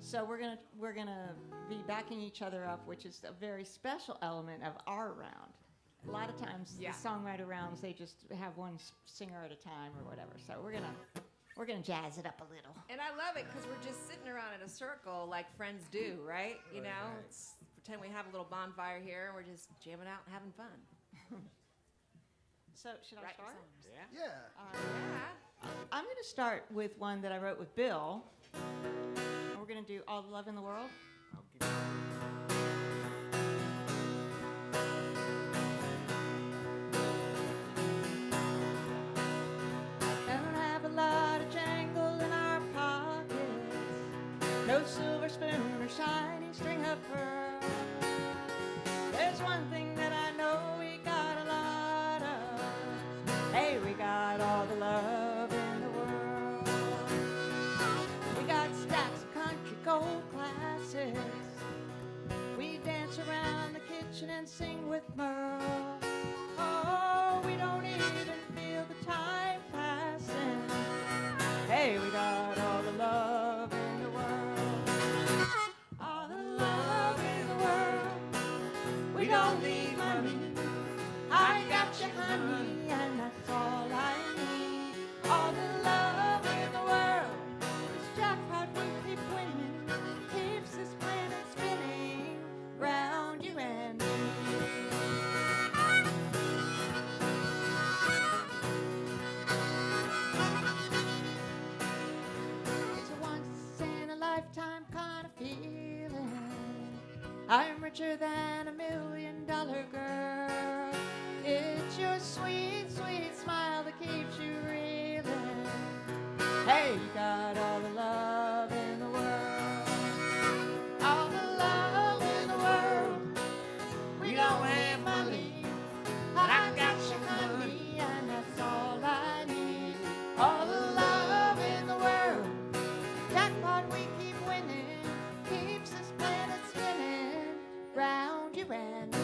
So we're gonna be backing each other up, which is a very special element of our round. A lot of times the songwriter rounds, they just have one singer at a time or whatever. So we're gonna jazz it up a little. And I love it because we're just sitting around in a circle like friends do, right? You know, it's pretend we have a little bonfire here and we're just jamming out and having fun. So should I start? Yeah. I'm gonna start with one that I wrote with Bill. And we're gonna do All the Love in the World. Don't have a lot of jangle in our pockets, no silver spoon or shiny string of pearl. There's one thing that I know we got a lot of. Hey, we got all the love in the world. We got stacks of country gold classics. We dance around the kitchen and sing with Merle. Oh, we don't even feel the time passing. Hey, we got all the love in the world. All the love in the world. We don't need money. I got you, honey, and that's all I need. All the love in the world. This jackpot we keep winning keeps this planet spinning round you and me. It's a once in a lifetime kind of feeling. I'm richer than $1 million girl. It's your sweet, sweet smile that keeps you reeling. Hey, you got all the love in the world. All the love in the world. We don't have money, but I got you, honey, and that's all I need. All the love in the world. Jackpot we keep winning keeps this planet spinning round you and me.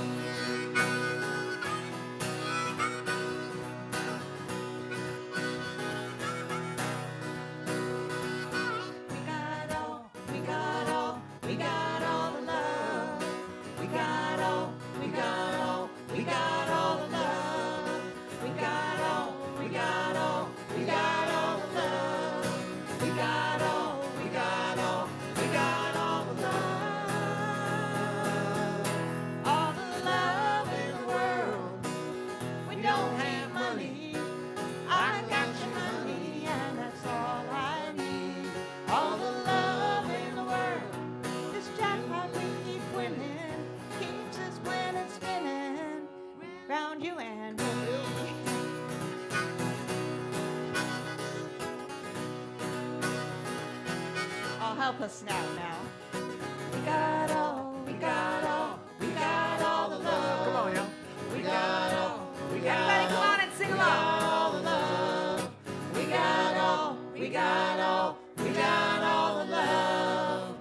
Help us now. We got all the love. Come on, y'all. We got all. Everybody come on and sing along. All the love. We got all the love. We got all the love.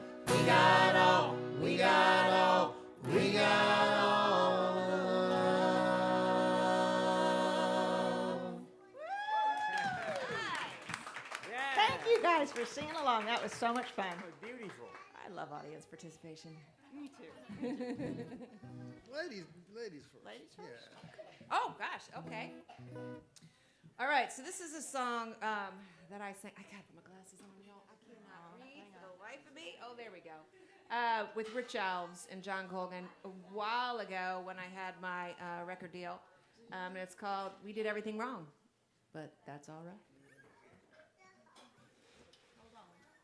Thank you guys for singing along. That was so much fun. Beautiful. I love audience participation. Me too. Ladies first. Ladies first? Yeah. Oh, gosh, okay. All right, so this is a song that I sang. I gotta put my glasses on, y'all. I cannot read for the life of me. Oh, there we go. With Rich Alves and John Colgan a while ago when I had my record deal. And it's called We Did Everything Wrong, but that's all right.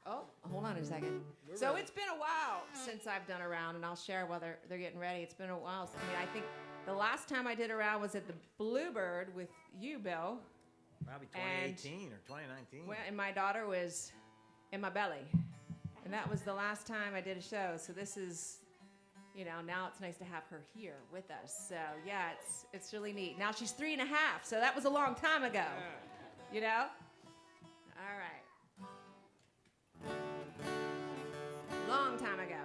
Oh, hold on a second. So it's been a while since I've done a round, and I'll share while they're getting ready. It's been a while. I mean, I think the last time I did a round was at the Bluebird with you, Bill. Probably 2018 or 2019. And my daughter was in my belly. And that was the last time I did a show. So this is, now it's nice to have her here with us. So, yeah, it's really neat. Now she's 3.5, so that was a long time ago. Yeah. All right. Long time ago.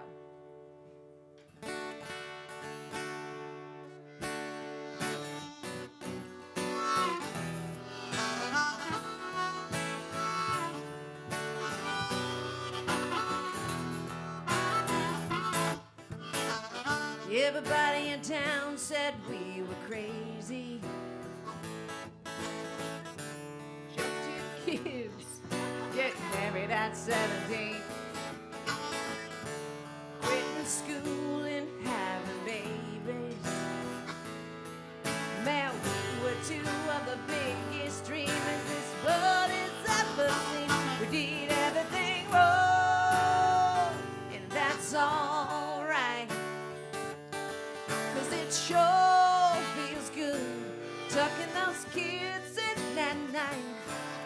Everybody in town said we were crazy. Just two kids getting married at 17. Quitting school and having babies. Man, we were two of the biggest dreamers this world has ever seen. We did everything wrong, and that's alright. 'Cause it sure feels good tucking those kids in at night.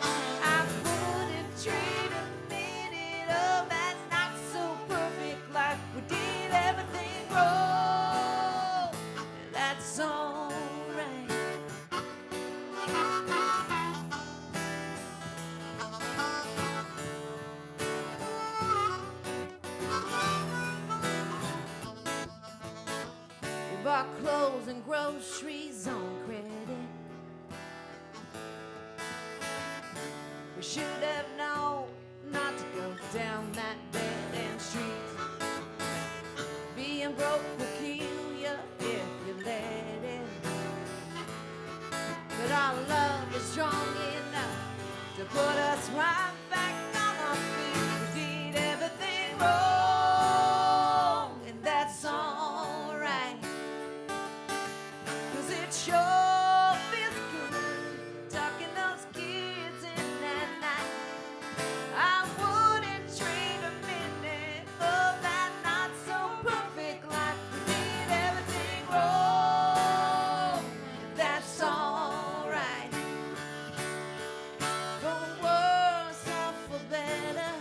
I wouldn't trade a minute of that not so perfect life. We did everything wrong, and that's alright. We bought clothes and groceries on credit. We should have known not to go down that dead-end street. Being broke will kill you if you let it. But our love is strong enough to put us right back on our feet. We did everything wrong, and that's alright. 'Cause it sure feels good tucking those kids in at night. I wouldn't trade a minute of that not so perfect life. We did everything wrong, and that's alright. For worse or for better,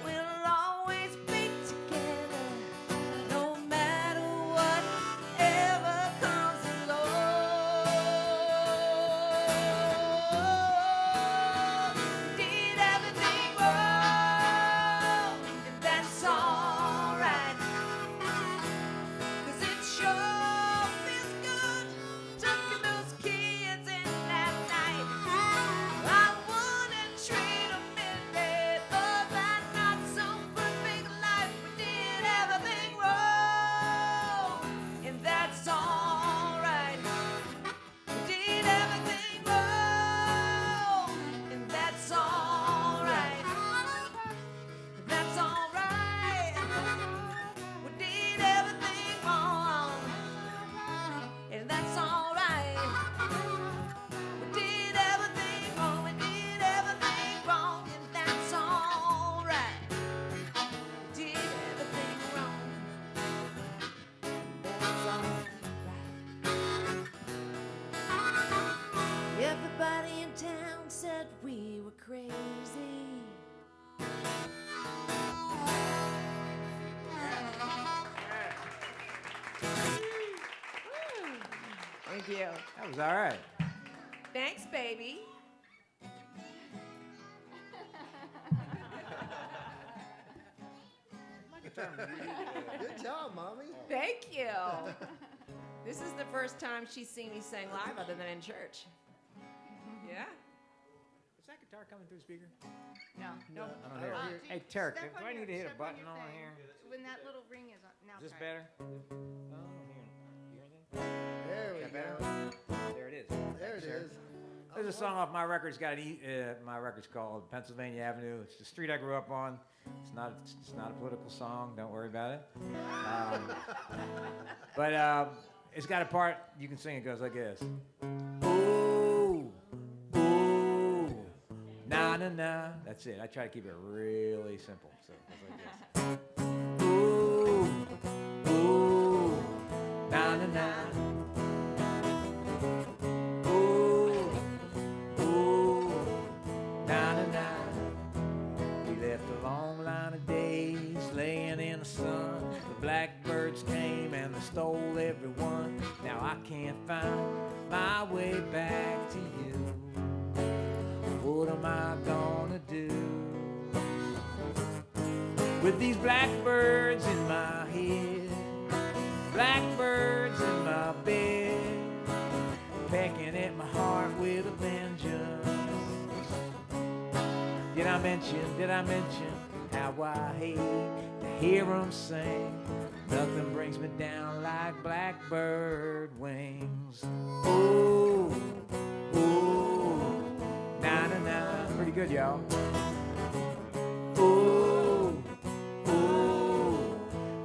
we'll always be together, no matter what ever comes along. Did everything wrong, and that's alright. 'Cause it sure feels good tucking those kids in at night. I wouldn't trade a minute of that not so perfect life. We did everything wrong, and that's alright. We did everything wrong, and that's alright. That's alright. We did everything wrong, and that's alright. We did everything wrong, we did everything wrong, and that's alright. We did everything wrong, that's alright. Everybody in town said we were crazy. Thank you. That was all right. Thanks, baby. Good job, Mommy. Thank you. This is the first time she's seen me sing live other than in church. Yeah. Is that guitar coming through the speaker? No. No, I don't hear it. Hey, Turk, do I need to hit a button on here? When that little ring is on. Now Is this try it. better? Oh, I'm hearing. You hear anything? There we Is that go. better? There it is. There it is. There's a song off my record. It's got my record's called Pennsylvania Avenue. It's the street I grew up on. It's not a political song. Don't worry about it. But it's got a part you can sing. It goes like this. Ooh, ooh, na na na. That's it. I try to keep it really simple. So it goes like this. Ooh, ooh, na na na. Blackbirds came and they stole everyone. Now I can't find my way back to you. What am I gonna do with these blackbirds in my head, blackbirds in my bed, pecking at my heart with a vengeance? Did I mention how I hate to hear them sing? Nothing brings me down like blackbird wings. Ooh, ooh, na-na-na. Pretty good, y'all. Ooh, ooh,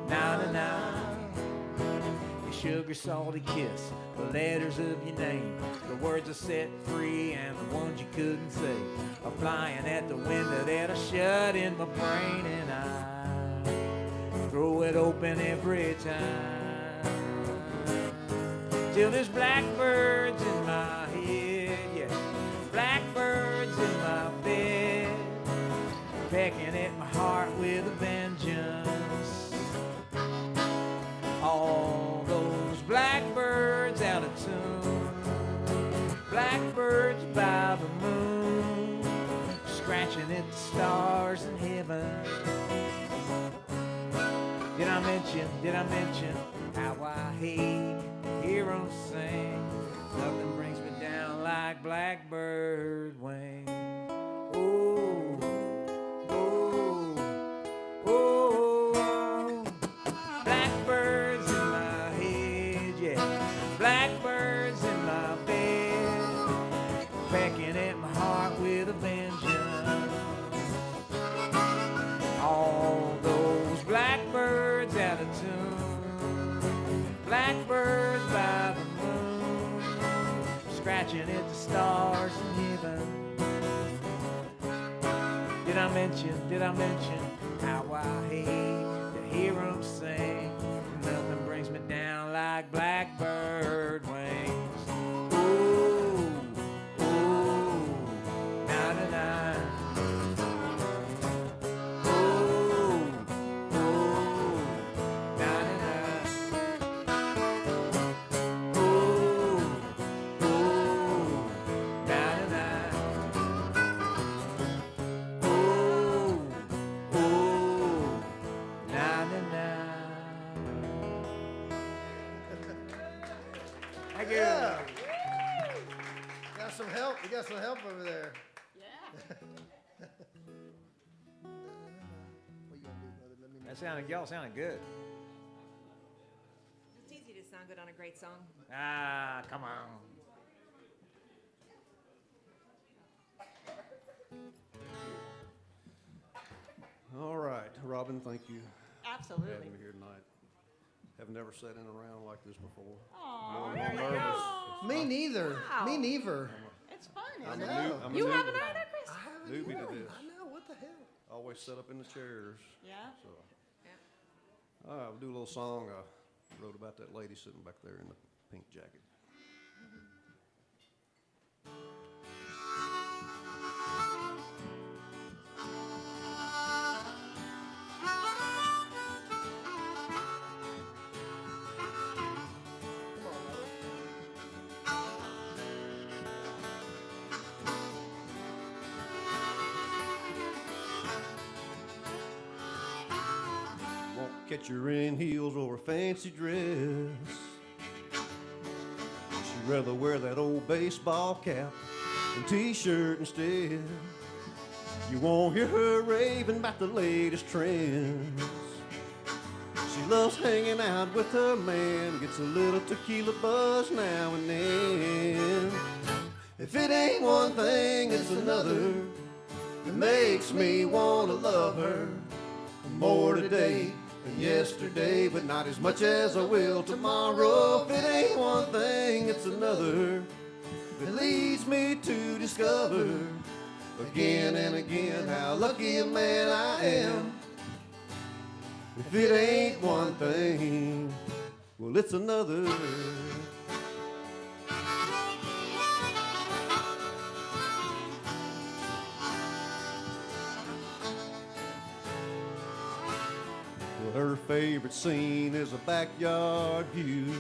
na-na-na. Your sugar salty kiss, the letters of your name, the words are set free and the ones you couldn't say are flying at the window that are shut in my brain, and I throw it open every time till there's blackbirds in my head, yeah, blackbirds in my bed, pecking at my heart with a vengeance. All those blackbirds out of tune, blackbirds by the moon, scratching at the stars in heaven. Did I mention how I hate to hear 'em sing? Nothing brings me down like blackbird wings. Ooh, ooh, ooh. Blackbirds in my head, yeah. Blackbirds in my bed, pecking at my heart with a vengeance. All those blackbirds out of tune, blackbirds by the moon, scratching at the stars in heaven. Did I mention how I hate to hear 'em sing? Nothing brings me down like blackbird wings. Ooh, ooh, na-na-na. Ooh, ooh, na-na-na. Ooh, ooh, na-na-na. Ooh, ooh, na-na-na. Thank you. Yeah. Got some help. We got some help over there. Yeah. What you gonna do, brother? Let me know. Y'all sounded good. It's easy to sound good on a great song. Ah, come on. All right, Robin, thank you for Absolutely. having me here tonight. Have never sat in a round like this before. Aw, I'm there you nervous. go. Me neither. Wow. Me neither. It's fun, I isn't know. it? I'm a You newbie. haven't either, Chris? I haven't Newbie to either. this. I know. What the hell? Always sit up in the chairs. Yeah. So, Yeah. all right, we'll do a little song I wrote about that lady sitting back there in the pink jacket. Won't catch her in heels or a fancy dress. She'd rather wear that old baseball cap and t-shirt instead. You won't hear her raving about the latest trends. She loves hanging out with her man, gets a little tequila buzz now and then. If it ain't one thing, it's another that makes me wanna love her more today than yesterday, but not as much as I will tomorrow. If it ain't one thing, it's another that leads me to discover again and again how lucky a man I am. If it ain't one thing, well, it's another. Well, her favorite scene is a backyard view,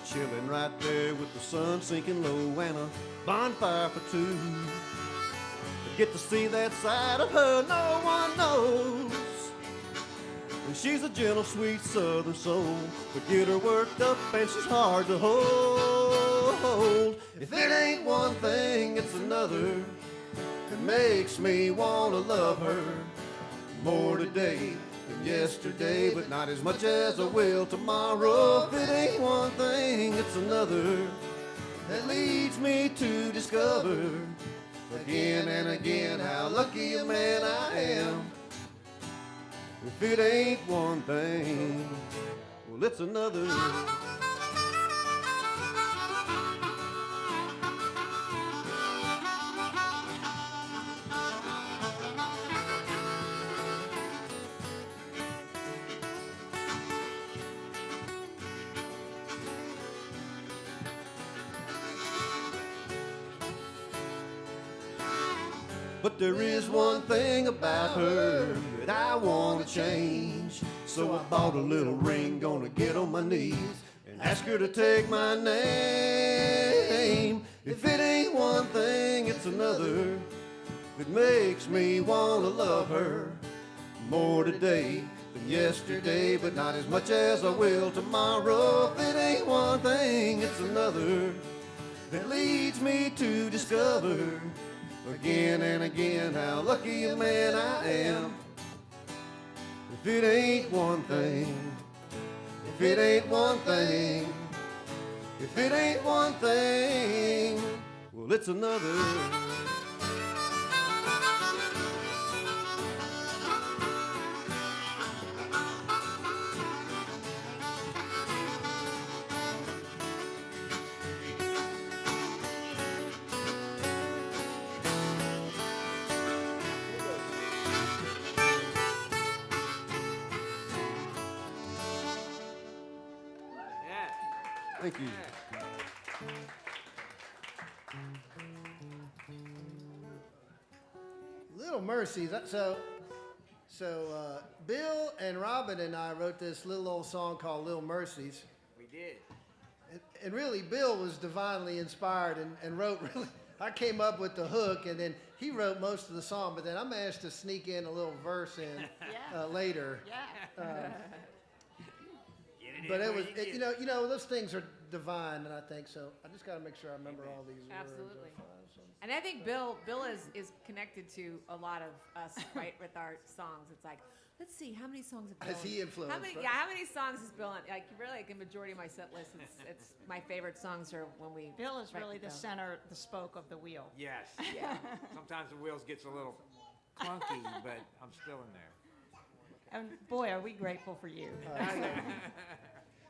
chilling right there with the sun sinking low and a bonfire for two. To get to see that side of her no one knows. And she's a gentle, sweet southern soul, but get her worked up and she's hard to hold. If it ain't one thing, it's another that makes me wanna love her more today than yesterday, but not as much as I will tomorrow. If it ain't one thing, it's another that leads me to discover again and again how lucky a man I am. If it ain't one thing, well, it's another. But there is one thing about her that I want to change. So I bought a little ring, gonna get on my knees and ask her to take my name. If it ain't one thing, it's another that makes me want to love her more today than yesterday, but not as much as I will tomorrow. If it ain't one thing, it's another that leads me to discover again and again how lucky a man I am. If it ain't one thing, if it ain't one thing, if it ain't one thing, well, it's another. Thank you. Little Mercies. So Bill and Robin and I wrote this little old song called Little Mercies. We did. And really, Bill was divinely inspired and wrote really. I came up with the hook, and then he wrote most of the song, but then I managed to sneak in a little verse in later. Yeah. But it was, you know, those things are divine, and I think so. I just got to make sure I remember all these words. Absolutely. And I think Bill is connected to a lot of us, right, with our songs. It's like, let's see, how many songs have Bill? Has he influenced? How many songs has Bill on? Like, really, like a majority of my set list, it's my favorite songs are when we. Bill is write really the Bill. center, the spoke of the wheel. Yes. Yeah. Sometimes the wheels gets a little clunky, but I'm still in there. And boy, are we grateful for you.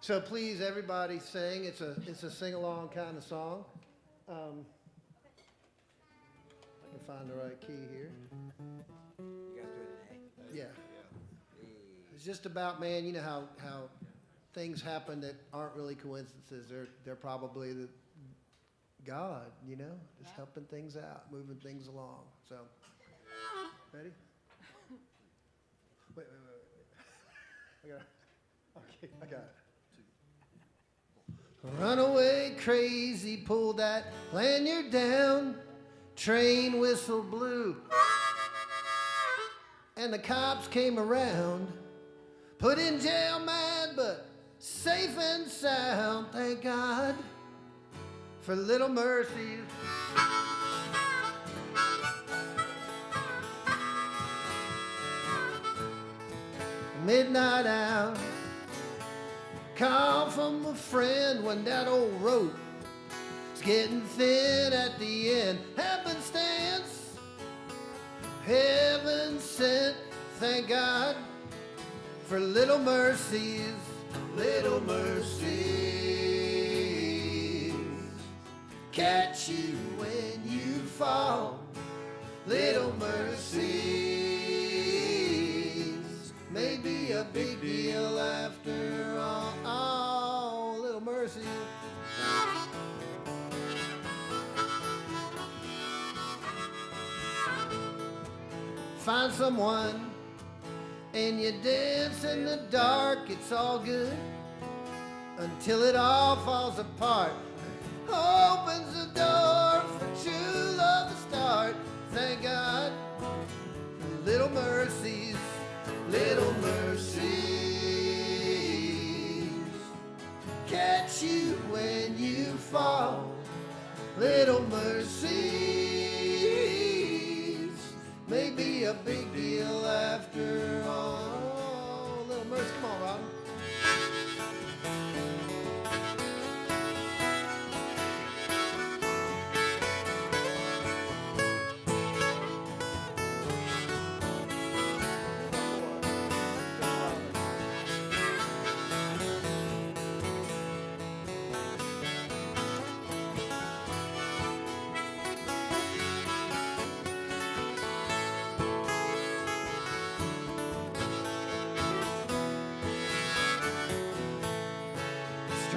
So please, everybody, sing. It's a sing-along kind of song. I can find the right key here. You guys do it in Yeah. It's just about, man, you know how things happen that aren't really coincidences. They're probably the God, you know, just helping things out, moving things along. So, ready? Wait. I got it. Runaway crazy, pull that lanyard down, train whistle blew, and the cops came around, put in jail mad but safe and sound, thank God for little mercies. Midnight hour, call from a friend when that old rope is getting thin at the end. Happenstance, heaven sent, thank God for little mercies, little mercies. Catch you when you fall, little mercies. Maybe a big deal after all. Oh, little mercy. Find someone and you dance in the dark. It's all good until it all falls apart. Opens the door for true love to start. Thank God for little mercies, little mercies. Catch you when you fall, little mercies. May be a big deal after all.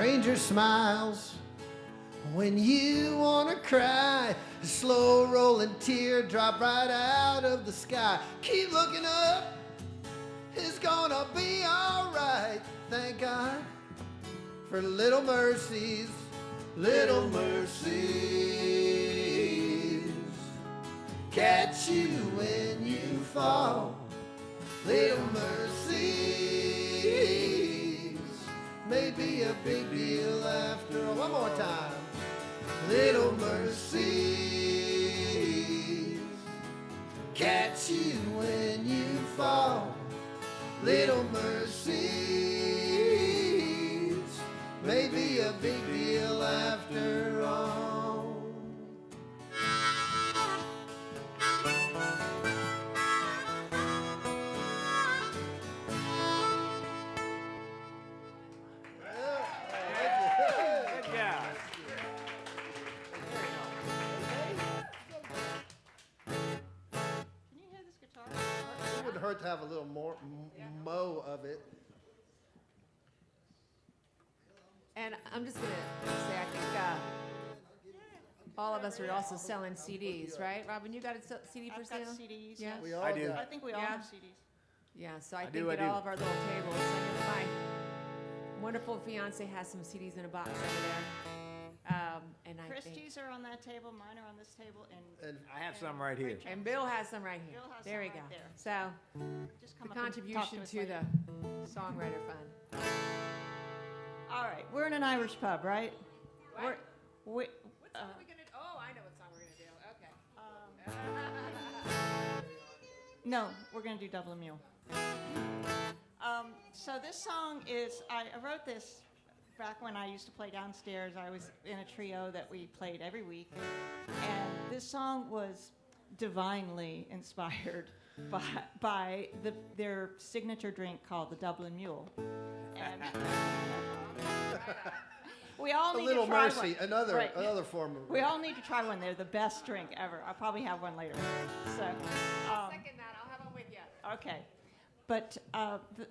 stranger smiles. When you wanna cry, a slow rolling tear drop right out of the sky. Keep looking up, it's gonna be alright. Thank God for little mercies, little mercies. Catch you when you fall, little mercies. May be a big deal after all. One more time. Little mercies. Catch you when you fall, little mercies. May be a big deal after all. Good job. Can you hear this guitar? It wouldn't hurt to have a little more mo of it. And I'm just gonna say, I think all of us are also selling CDs, right? Robin, you got a CD for I've sale? got CDs. Yeah. We all I do. got- I think we all Yeah. have CDs. Yeah, so I I think do, I at do. all of our little tables, I know my wonderful fiance has some CDs in a box over there. And I think, Christie's are on that table, mine are on this table, And I have some right here. and Bill has some right here. Bill has There we some go. right there. So, just the come up and talk contribution us to later. the songwriter fund. All right, we're in an Irish pub, right? What? We, What song are we gonna? Oh, I know what song we're gonna do. Okay. no, we're gonna do Dublin Mule. So this song is, I wrote this back when I used to play downstairs. I was in a trio that we played every week. And this song was divinely inspired by their signature drink called the Dublin Mule. And we all a need little to try mercy, one. another Right. another form of. We all need to try one. They're the best drink ever. I'll probably have one later. So, Second that, I'll have one with you. okay. But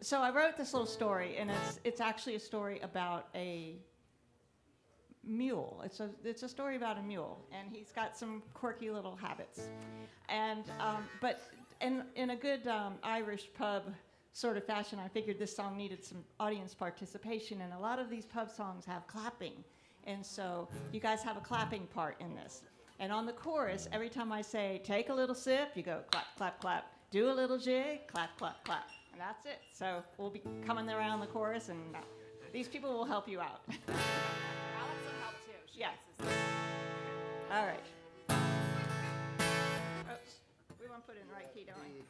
so I wrote this little story, and it's actually a story about a mule. It's a story about a mule, and he's got some quirky little habits. And but in a good Irish pub sort of fashion, I figured this song needed some audience participation, and a lot of these pub songs have clapping, and so you guys have a clapping part in this. And on the chorus, every time I say take a little sip, you go clap, clap, clap. Do a little jig, clap, clap, clap. And that's it. So we'll be coming around the chorus, and these people will help you out. Alex will help too. She Yeah. likes this. All right. Oops. We want to put it in the right key, don't we?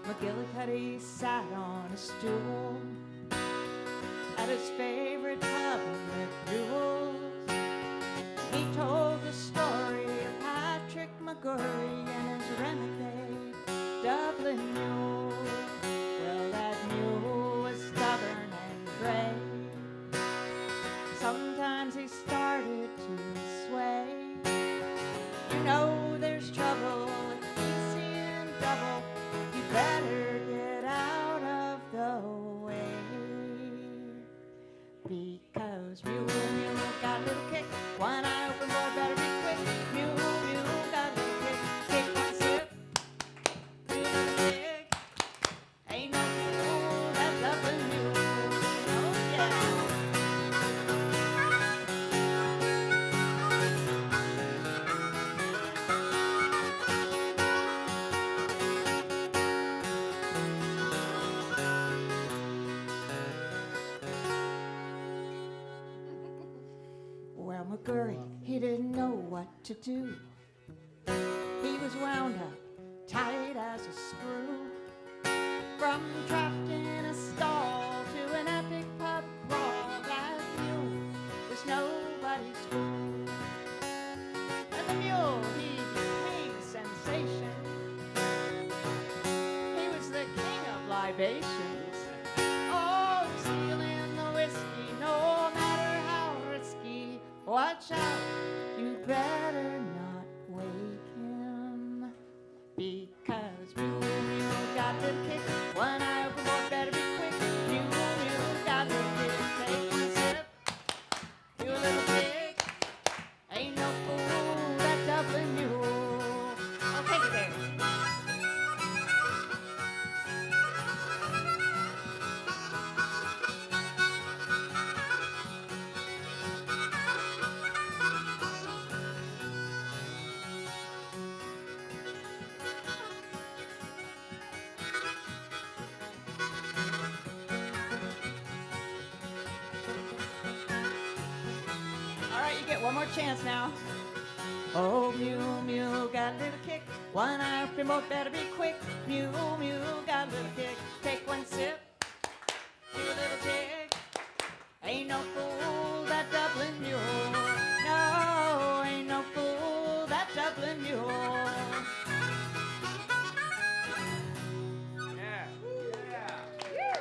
McGillicuddy sat on a stool at his favorite pub with jewels. He told the story of Patrick McGurry and his renegade Dublin mule. Well, that mule was stubborn and gray. Sometimes he started to sway. You know there's trouble if you see him double. You better get out of the way. Because mule got a little kick. One eye open, boy, better be quick. Mule got a little kick. Take one sip. Do a little jig. Ain't no fool that Dublin mule. Oh yeah. Well, McGurry, he didn't know what to do. He was wound up, tight as a screw. From trapped in a stall to an epic pub crawl, that mule was nobody's fool. And the mule, he became a sensation. He was the king of libations. Oh, stealing the whiskey, no matter how risky. Watch out, you better not wake him. one more chance now. Oh, mule, mule, got a little kick. One eye remote, better be quick. Mule, mule, got a little kick. Take one sip, do a little kick. Ain't no fool that Dublin mule. No, ain't no fool that Dublin mule. Yeah. Yeah.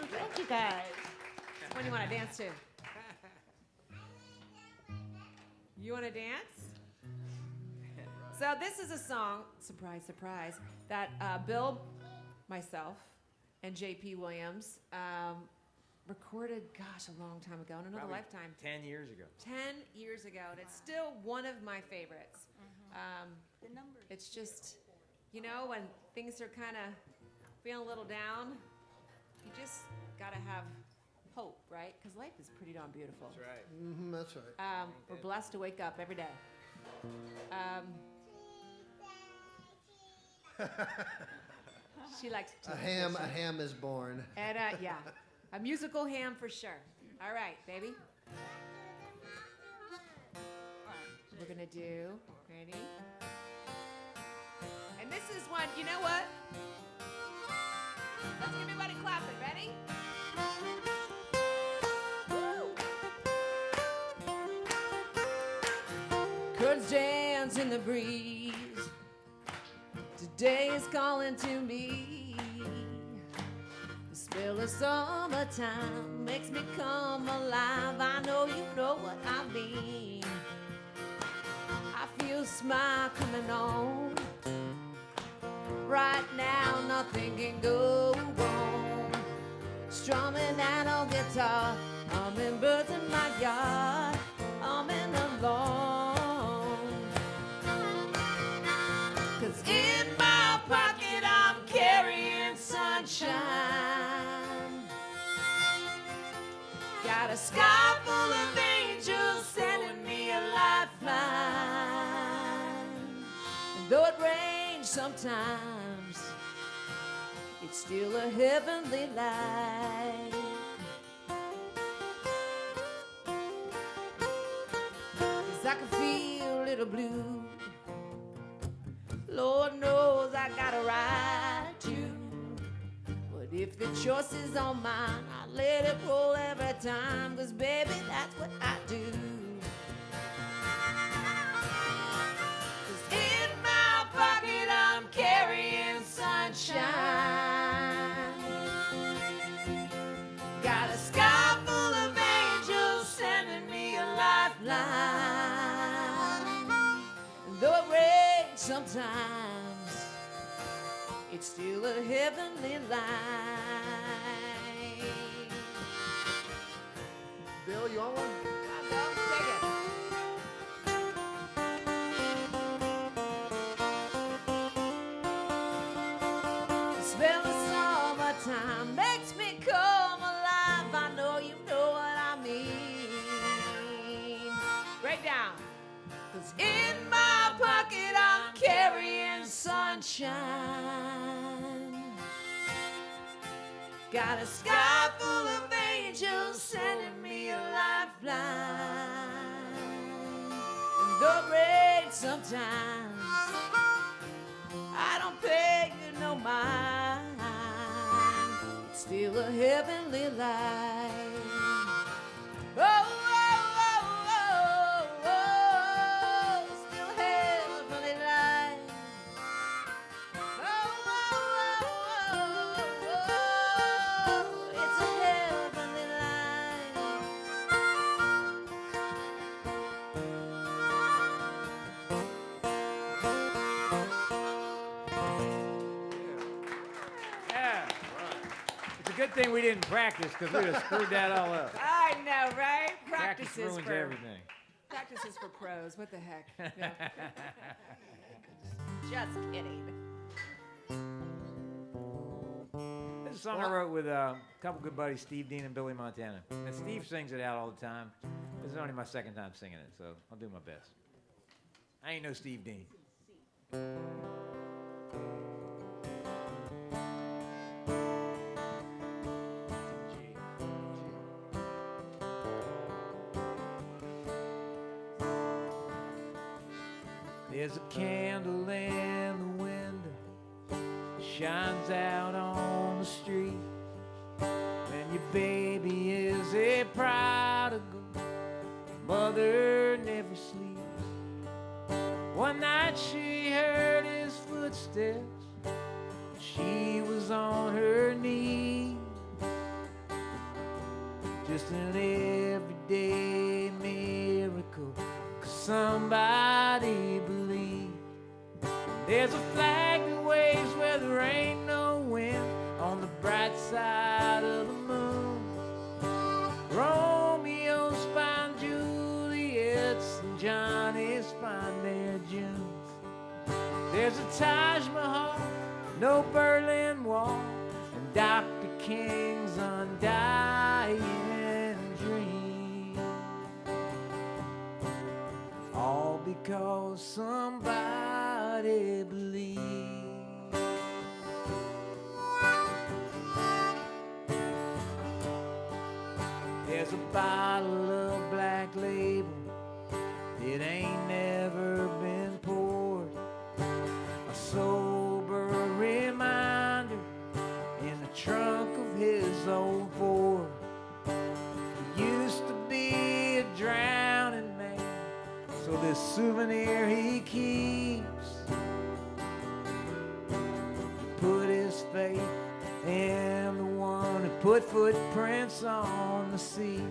Thank you guys. Which one you want to dance to? You want to dance? So this is a song, surprise, surprise, that Bill, myself, and J.P. Williams recorded, gosh, a long time ago, in another Probably lifetime. 10 years ago. 10 years ago, and it's still one of my favorites. The numbers. It's just, you know, when things are kind of feeling a little down, you just got to have hope, right? Because life is pretty darn beautiful. That's right. Mm-hmm, that's right. We're blessed to wake up every day. She likes to. A ham is born. And yeah, a musical ham for sure. All right, baby. We're gonna do, ready? And this is one, you know what? Let's give everybody clapping, ready? Woo! Curtains dance in the breeze. Today is calling to me. The smell of summertime makes me come alive. I know you know what I mean. I feel a smile coming on. Right now, nothing can go wrong. Strumming an old guitar, I'm in birds in my yard. I'm in alone. 'Cause in my pocket I'm carrying sunshine. Got a sky full of angels sending me a lifeline. And though it rains sometimes, it's still a heavenly light. 'Cause I can feel a little blue. Lord knows I got a right to. But if the choice is on mine, I let it roll every time. 'Cause baby, that's what I do. 'Cause in my pocket I'm carrying sunshine. Got a sky full of angels sending me a lifeline. And though it rains sometimes, it's still a heavenly light. Bill, you want one? Come on, go, take it. The smell of summertime makes me come alive. I know you know what I mean. Break down. 'Cause in my pocket I'm carrying sunshine. Got a sky full of angels sending me a lifeline. And though it rains sometimes, I don't pay you no mind. It's still a heavenly light. Oh, oh, oh, oh, oh, still heavenly light. Oh, oh, oh, oh, oh, it's a heavenly light. Yeah. It's a good thing we didn't practice because we'd have screwed that all up. I know, right? Practice Practice is ruins for everything. practice is for pros. What the heck? No. Just kidding. This is a song I wrote with a couple good buddies, Steve Dean and Billy Montana. And Steve sings it out all the time. This is only my second time singing it, so I'll do my best. I ain't no Steve Dean. There's a candle in the window, shines out on the street. When your baby is a prodigal, mother never sleeps. One night she heard his footsteps, she was on her knees. Just an everyday miracle, 'cause somebody believed. There's a flag that waves where there ain't no wind, on the bright side of the moon. Romeo's find Juliet's and Johnny's find their Junes. There's a Taj Mahal, no Berlin Wall, and Dr. King's undying dream. All because somebody believed. There's a bottle of Black Label, it ain't never been poured. A sober reminder in the trunk of his old Ford. He used to be a drowning man, so this souvenir he keeps. He put his faith in the one who put footprints on the sea.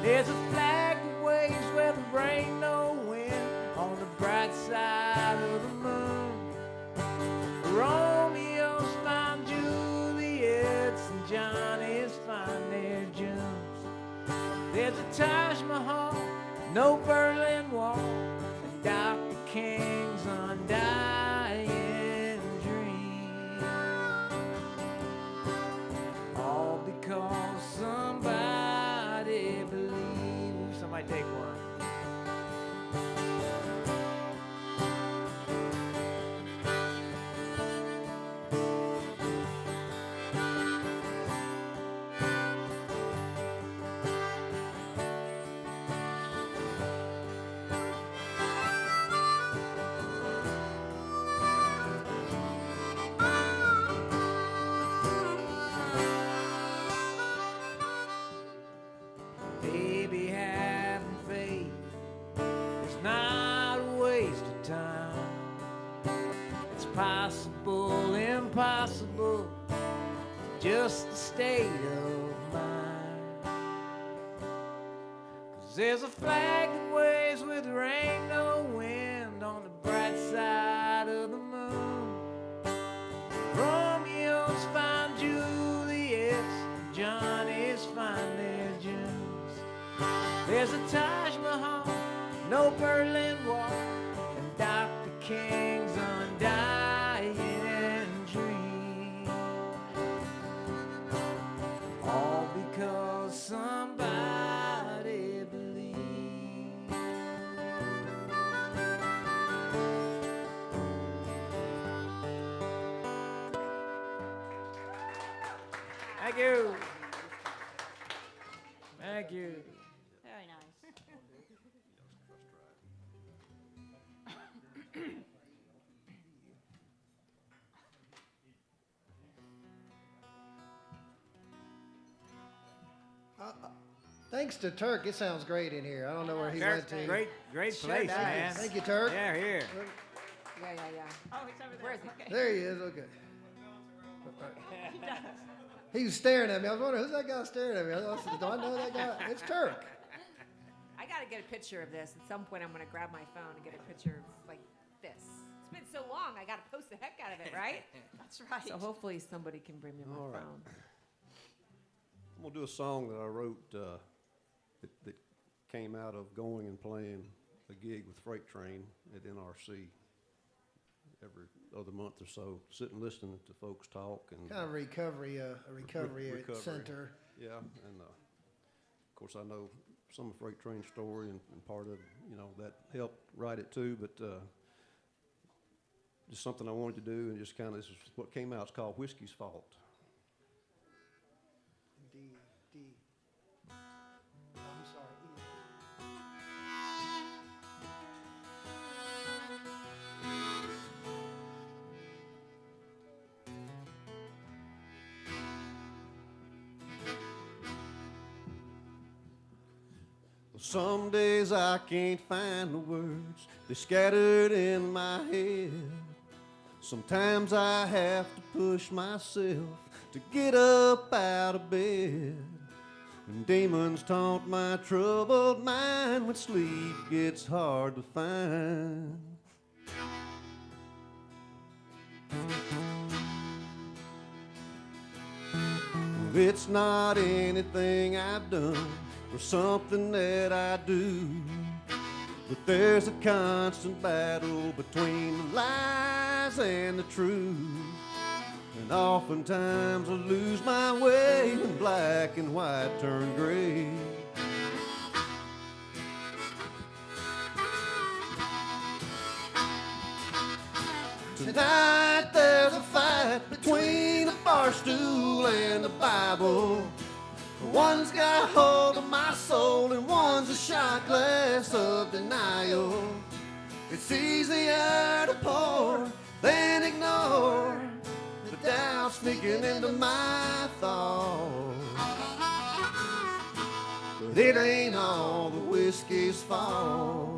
There's a flag that waves where there ain't no wind, on the bright side of the moon. Romeo's find Juliet's and Johnny's find their Junes. There's a Taj Mahal, no Berlin Wall, and Dr. King's undying dream. All because somebody believes. Somebody take one. Baby, having faith is not a waste of time. It's possible, impossible, just a state of mind. 'Cause there's a flag that waves where there ain't no wind, on the bright side of the moon. Romeo's find Juliet's, Johnny's find their Junes. There's a Taj Mahal, no Berlin Wall, and Dr. King's undying dream. All because somebody believed. Thank you. Thank you. Very nice. Thanks to Turk, it sounds great in here. I don't know where he went to. Great Sure place, does. man. Thank you, Turk. Yeah, here. Yeah. Oh, he's over there. Where is he? Okay. There he is. Okay. He does. He was staring at me. I was wondering, who's that guy staring at me? I said, do I know that guy? It's Turk. I got to get a picture of this. At some point, I'm going to grab my phone and get a picture of like this. It's been so long. I got to post the heck out of it, right? That's right. So hopefully somebody can bring me my All right. phone. I'm gonna do a song that I wrote that came out of going and playing a gig with Freight Train at NRC every other month or so, sitting listening to folks talk and Kind of recovery, a recovery recovery. center. yeah, and of course I know some of Freight Train's story and part of that helped write it too, but just something I wanted to do and just kind of this is what came out. It's called Whiskey's Fault. D. I'm sorry. E. Some days I can't find the words, they're scattered in my head. Sometimes I have to push myself to get up out of bed. And demons taunt my troubled mind when sleep gets hard to find. It's not anything I've done or something that I do, but there's a constant battle between the lies and the truth. And oftentimes I lose my way when black and white turn gray. Tonight there's a fight between a bar stool and the Bible. One's got hold of my soul and one's a shot glass of denial. It's easier to pour than ignore the doubt sneaking into my thoughts. But it ain't all the whiskey's fault.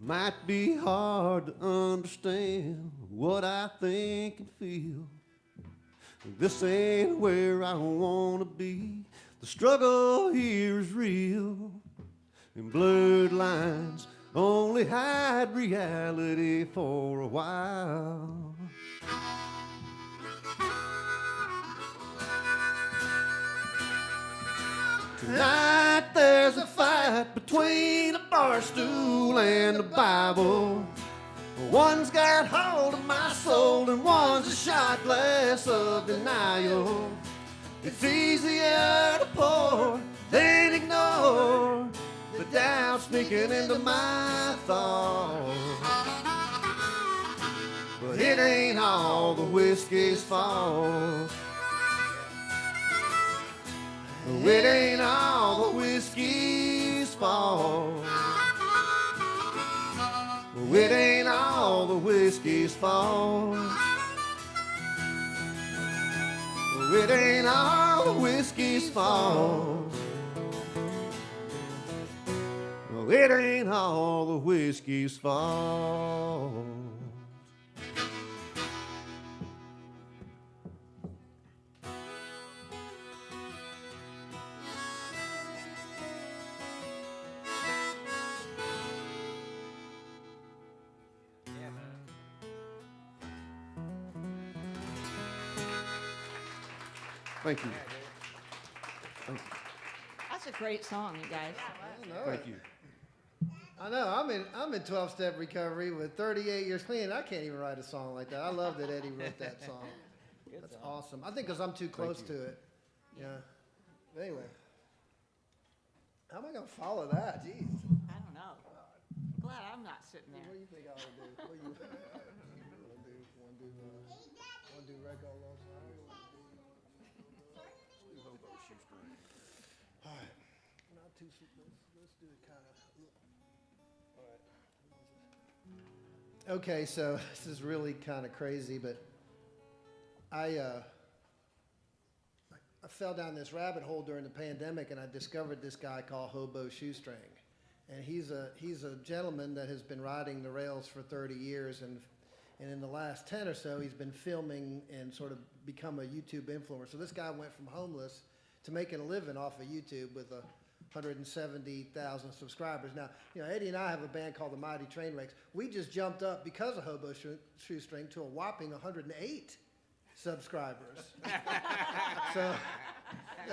Might be hard to understand what I think and feel. This ain't where I want to be. The struggle here is real. And blurred lines only hide reality for a while. Tonight there's a fight between a bar stool and the Bible. One's got hold of my soul and one's a shot glass of denial. It's easier to pour than ignore the doubt sneaking into my thoughts. But it ain't all the whiskey's fault. It ain't all the whiskey's fault. It ain't all the whiskey's fault. It ain't all the whiskey's fault. It ain't all the whiskey's fault. Thank you. Thank you. That's a great song, you guys. Thank you. I know. I'm in 12-step recovery with 38 years clean. I can't even write a song like that. I love that Eddie wrote that song. That's awesome. I think because I'm too close to it. Yeah. Anyway, how am I going to follow that? Jeez. I don't know. Glad I'm not sitting What there. do you think I ought to do? What do you want to do Wreck All Lost All right. Not too. Let's do it kind of. All right. Okay, so this is really kind of crazy, but I fell down this rabbit hole during the pandemic, and I discovered this guy called Hobo Shoestring, and he's a gentleman that has been riding the rails for 30 years, and in the last 10 or so, he's been filming and sort of become a YouTube influencer. So this guy went from homeless to making a living off of YouTube with 170,000 subscribers. Now, Eddie and I have a band called the Mighty Trainwrecks. We just jumped up because of Hobo Shoestring to a whopping 108 subscribers. So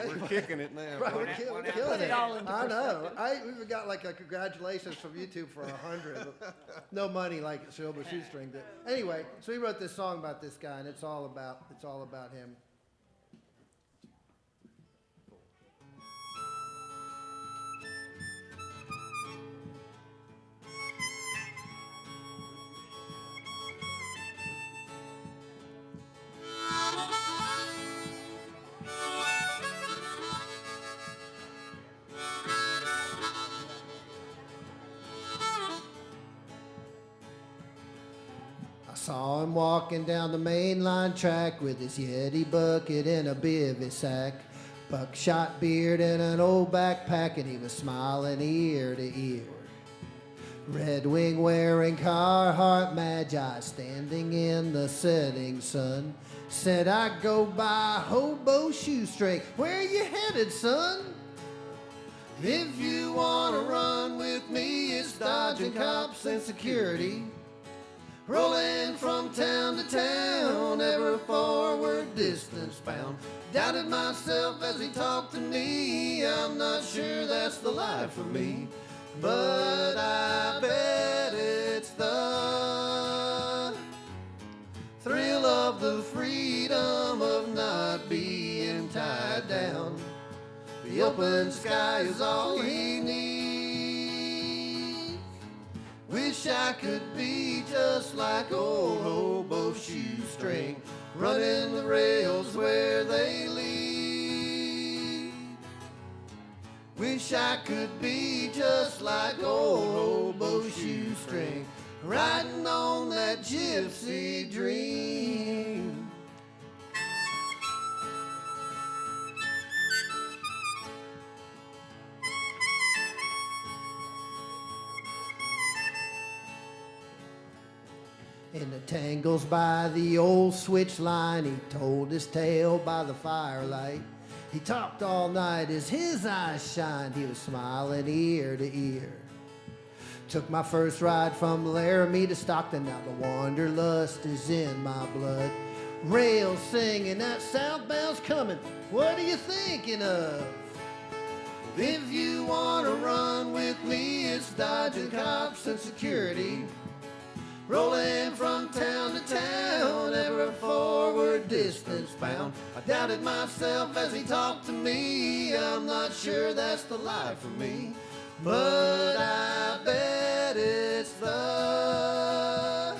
We're kicking it now. Right, we're One killing out- killing Put it all into I know. We've got like a congratulations from YouTube for 100. No money like Silver Shoestring did. Anyway, so he wrote this song about this guy, and it's all about him. I saw him walking down the main line track with his Yeti bucket and a bivvy sack, buckshot beard and an old backpack, and he was smiling ear to ear. Red Wing wearing Carhartt Magi, standing in the setting sun, said, I go by Hobo Shoestring. Where you headed, son? If you want to run with me, it's dodging cops and security. Rolling from town to town, ever forward, distance bound. Doubted myself as he talked to me. I'm not sure that's the life for me, but I bet it's the thrill of the freedom of not being tied down. The open sky is all he needs. Wish I could be just like old Hobo Shoestring, running the rails where they lead. Wish I could be just like old Hobo Shoestring, riding on that gypsy dream. In the tangles by the old switch line, he told his tale by the firelight. He talked all night as his eyes shined. He was smiling ear to ear. Took my first ride from Laramie to Stockton. Now the wanderlust is in my blood. Rails singing, that southbound's coming. What are you thinking of? If you want to run with me, it's dodging cops and security. Rolling from town to town, ever forward, distance bound. I doubted myself as he talked to me. I'm not sure that's the life for me, but I bet it's the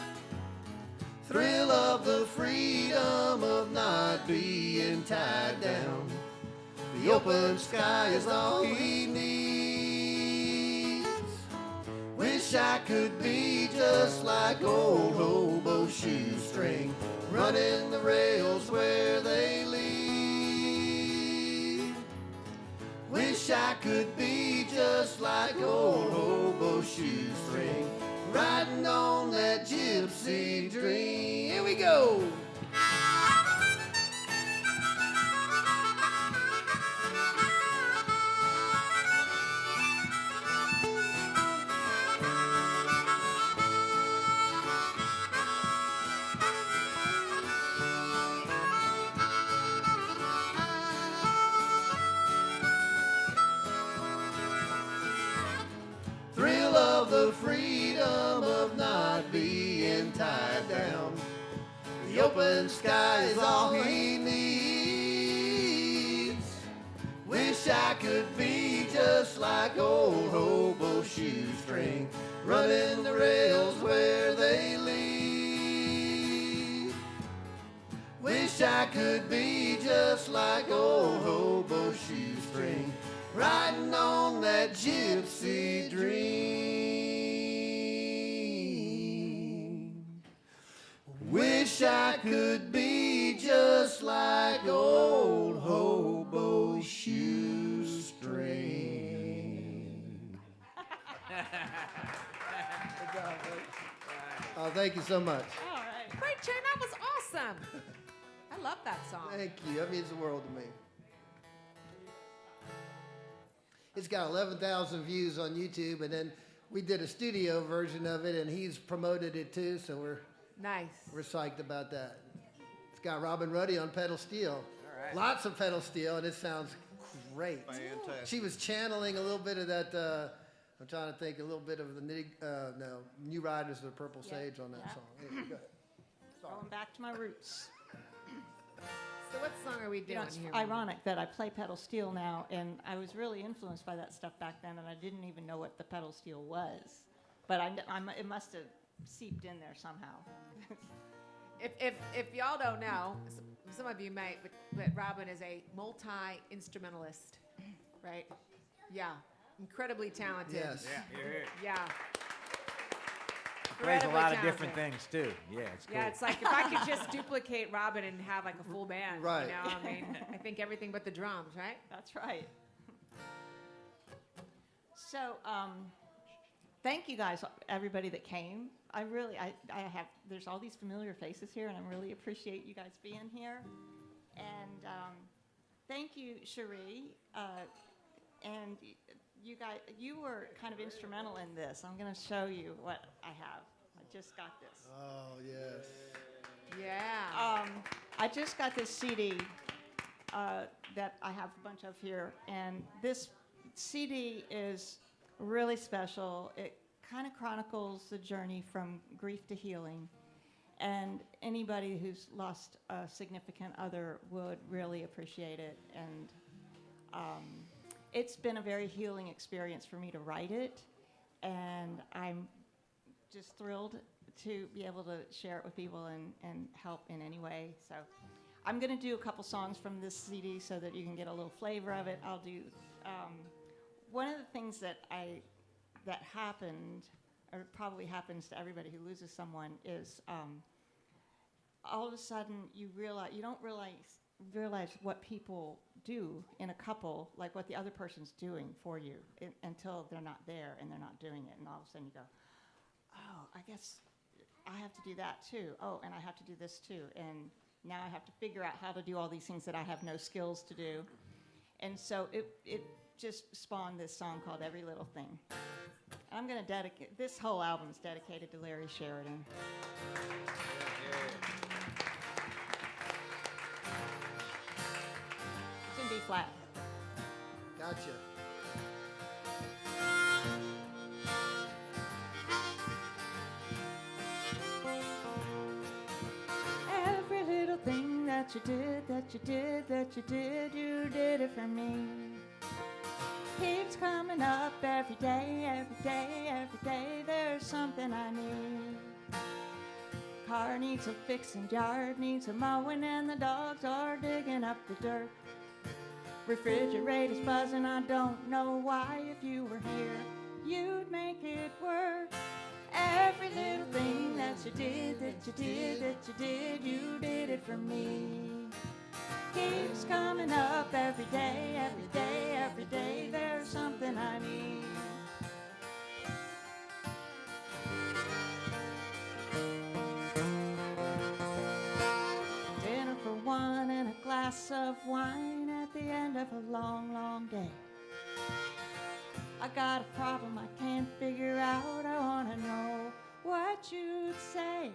thrill of the freedom of not being tied down. The open sky is all he needs. Wish I could be just like old Hobo Shoestring, running the rails where they lead. Wish I could be just like old Hobo Shoestring, riding on that gypsy dream. Here we go. Thrill of the freedom of not being tied down. The open sky is all he needs. Wish I could be just like old Hobo Shoestring, running the rails where they lead. Wish I could be just like old Hobo Shoestring, riding on that gypsy dream. Wish I could be just like old Hobo Shoestring. Oh, thank you so much. All right. Great, Chair. That was awesome. I love that song. Thank you. That means the world to me. It's got 11,000 views on YouTube, and then we did a studio version of it, and he's promoted it too, so we're Nice. psyched about that. It's got Robin Ruddy on pedal steel. All right. Lots of pedal steel, and it sounds great. Fantastic. She was channeling a little bit of that. I'm trying to think a little bit of the New Riders of the Purple Sage on that Yeah. song. Anyway, go ahead. Going back to my roots. So what song are we You doing know, it's here? ironic that I play pedal steel now, and I was really influenced by that stuff back then, and I didn't even know what the pedal steel was. But it must have seeped in there somehow. If y'all don't know, some of you might, but Robin is a multi-instrumentalist, right? Yeah, incredibly talented. Yes. Yeah, here. Yeah. Plays a lot of Incredibly different talented. things too. Yeah, it's cool. Yeah, it's like if I could just duplicate Robin and have like a full band, Right. you know, I mean, I think everything but the drums, right? That's right. So, thank you guys, everybody that came. I have, there's all these familiar faces here, and I really appreciate you guys being here. And thank you, Cherie. And you guys, you were kind of instrumental in this. I'm going to show you what I have. I just got this. Oh yes. Yeah. I just got this CD that I have a bunch of here, and this CD is really special. It kind of chronicles the journey from grief to healing, and anybody who's lost a significant other would really appreciate it. And it's been a very healing experience for me to write it, and I'm just thrilled to be able to share it with people and help in any way. So I'm going to do a couple songs from this CD so that you can get a little flavor of it. I'll do one of the things that happened, or probably happens to everybody who loses someone, is all of a sudden you don't realize what people do in a couple, like what the other person's doing for you, until they're not there and they're not doing it, and all of a sudden you go, oh, I guess I have to do that too. Oh, and I have to do this too. And now I have to figure out how to do all these things that I have no skills to do. And so it just spawned this song called Every Little Thing. I'm going to dedicate, this whole album is dedicated to Larry Sheridan. It's in B flat. Gotcha. Every little thing that you did, you did it for me. Keeps coming up every day, there's something I need. Car needs a fixing, yard needs a mowing, and the dogs are digging up the dirt. Refrigerator's buzzing, I don't know why. If you were here, you'd make it work. Every little thing that you did, you did it for me. Keeps coming up every day, there's something I need. Dinner for one and a glass of wine at the end of a long, long day. I got a problem I can't figure out. I wanna know what you'd say.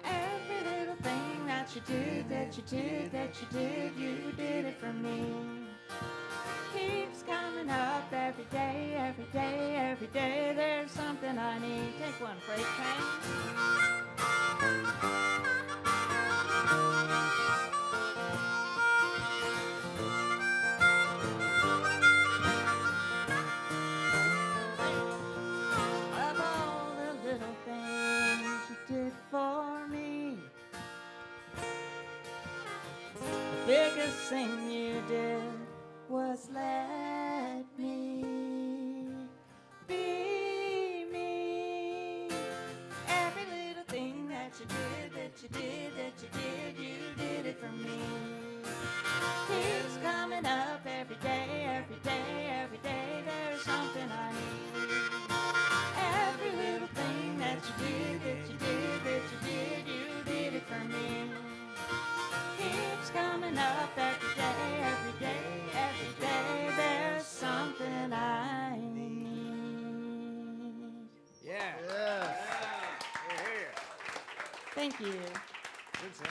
Every little thing that you did, you did it for me. Keeps coming up every day, there's something I need. Take one, freight train. Of all the little things you did for me, the biggest thing you did was let me be me. Every little thing that you did, you did it for me. Keeps coming up every day, there's something I need. Every little thing that you did, you did it for me. Keeps coming up every day, there's something I need. Yeah. Yes. Here. Thank you. Good song.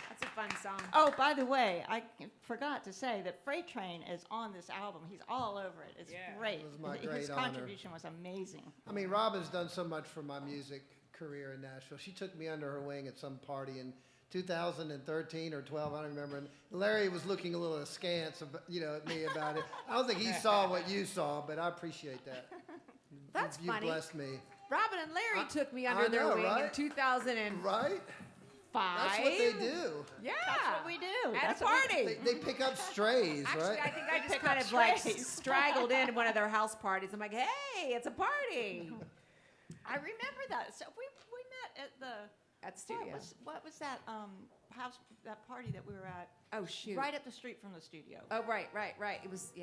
That's a fun song. Oh, by the way, I forgot to say that Freight Train is on this album. He's all over it. It's great. It was my His great honor. contribution was amazing. I mean, Robin's done so much for my music career in Nashville. She took me under her wing at some party in 2013 or 12, I don't remember. And Larry was looking a little askance, at me about it. I don't think he saw what you saw, but I appreciate that. That's you funny. blessed me. Robin and Larry took me under I their know, wing in right? 2005. Right? That's what they do. Yeah. That's what we do. At That's a what we- party. They pick up strays, Actually, right? I think I just Pick kind up of like strays. straggled in one of their house parties. I'm like, hey, it's a party. I remember that. So we met at the At studio. What was that house, that party that we were at? Oh, shoot. Right up the street from the studio. Oh, right. It was, I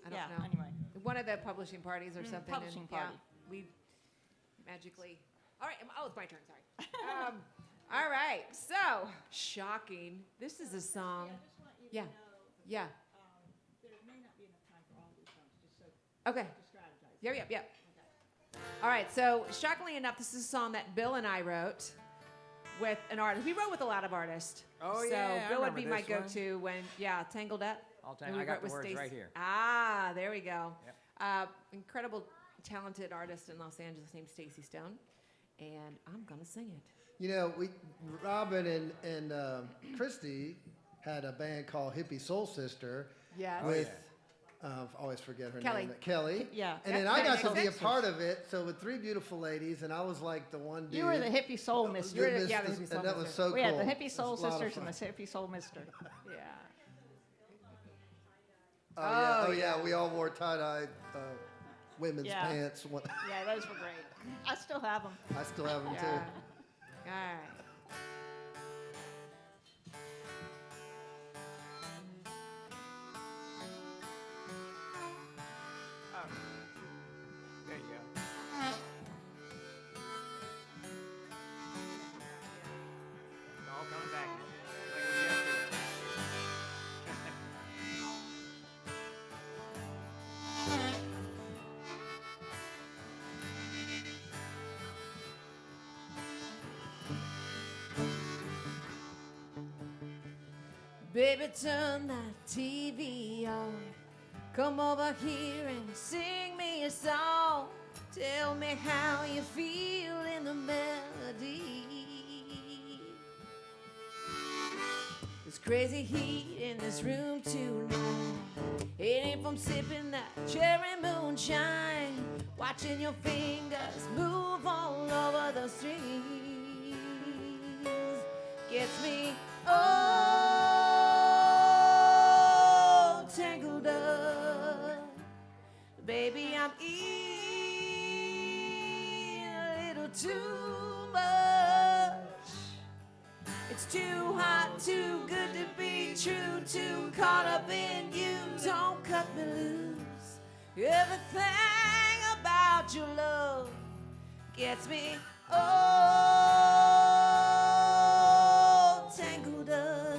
don't Yeah, know. anyway. One of the publishing parties or something. publishing party. Yeah, we magically. All right. Oh, it's my turn. Sorry. All right. So, shocking. This is a song. Yeah. Yeah. There may not be enough time for all these songs, just so Okay. to strategize. Yep. All right. So, shockingly enough, this is a song that Bill and I wrote with an artist. We wrote with a lot of artists. Oh, so yeah, I Bill would be remember my this one. go-to when, Tangled Up. And we I got wrote the with words Stacey. right here. Ah, there we go. Yep. Incredible, talented artist in Los Angeles named Stacey Stone, and I'm gonna sing it. Robin and Christi had a band called Hippie Soul Sister. Yes. With, I always forget her Kelly. name. Kelly. Yeah. And then That I got to makes be a sense. part of it. So with three beautiful ladies, and I was like the one dude. You were the hippie soul mister. You're the- yeah, the hippie and soul that was mister. so cool. We had the hippie soul It was a lot of sisters and the fun. hippie soul mister. Yeah. Oh yeah, we all wore tie-dye women's Yeah. pants. Yeah, those were great. I still have them. I still have them Yeah. too. All right. There you go. It's all coming back. Like it was yesterday. Baby, turn that TV on. Come over here and sing me a song. Tell me how you feel in the melody. There's crazy heat in this room tonight. It ain't from sipping that cherry moonshine. Watching your fingers move all over the strings gets me all tangled up. Baby, I'm in a little too much. It's too hot, too good to be true, too caught up in you. Don't cut me loose. Everything about your love gets me all tangled up.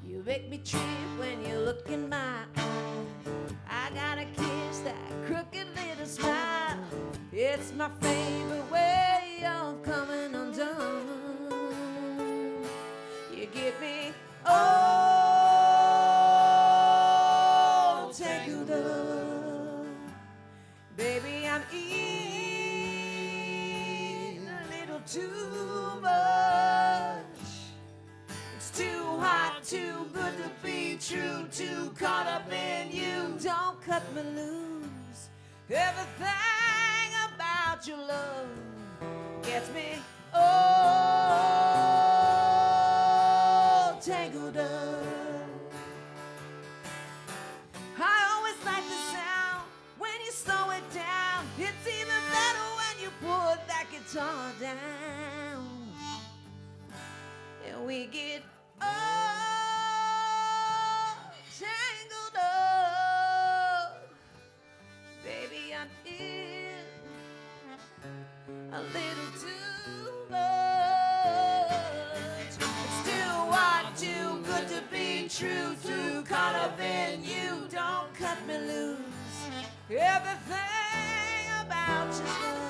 You make me trip when you look in my eye. I gotta kiss that crooked little smile. It's my favorite way of coming undone. You get me all tangled up. Baby, I'm in a little too much. It's too hot, too good to be true, too caught up in you. Don't cut me loose. Everything about your love gets me all tangled up. I always like the sound when you slow it down. It's even better when you put that guitar down. And we get all tangled up. Baby, I'm in a little too much. It's too hot, too good to be true, too loving you, don't cut me loose. Everything about your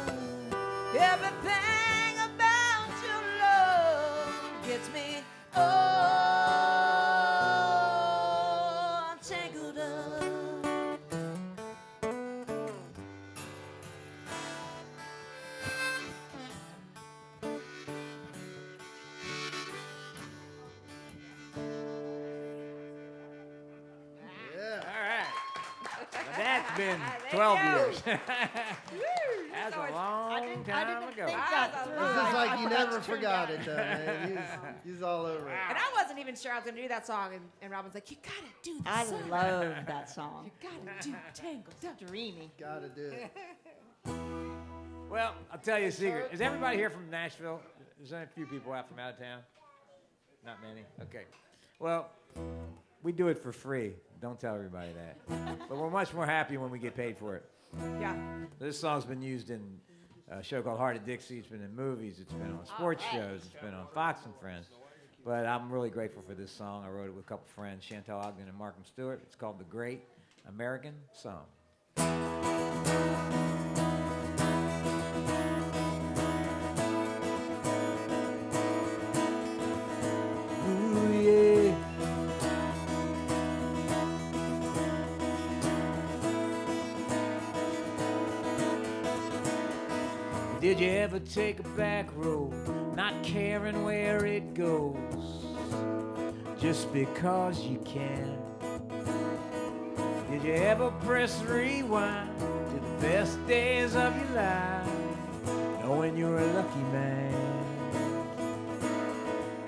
love, everything about your love gets me all tangled up. Yeah. All right. Now that's been There you 12 go. years. That's a long didn't time ago. think Wow, that that's a through. lot. It's just I like you forgot never to turn forgot down. it, though, man. He's all over it. And I wasn't even sure I was going to do that song, and Robin's like, you got to do this I song. love that song. You got to do Tangled Up. Dreamy. Gotta do it. Well, I'll tell you a secret. Is everybody here from Nashville? There's only a few people out from out of town. Not many? Okay. Well, we do it for free. Don't tell everybody that. But we're much more happy when we get paid for it. Yeah. This song's been used in a show called Heart of Dixie. It's been in movies. It's been on sports shows. It's been on Fox and Friends. But I'm really grateful for this song. I wrote it with a couple friends, Chantal Ogden and Markham Stewart. It's called The Great American Song. Ooh, yeah. Did you ever take a back road, not caring where it goes, just because you can? Did you ever press rewind to the best days of your life, knowing you're a lucky man?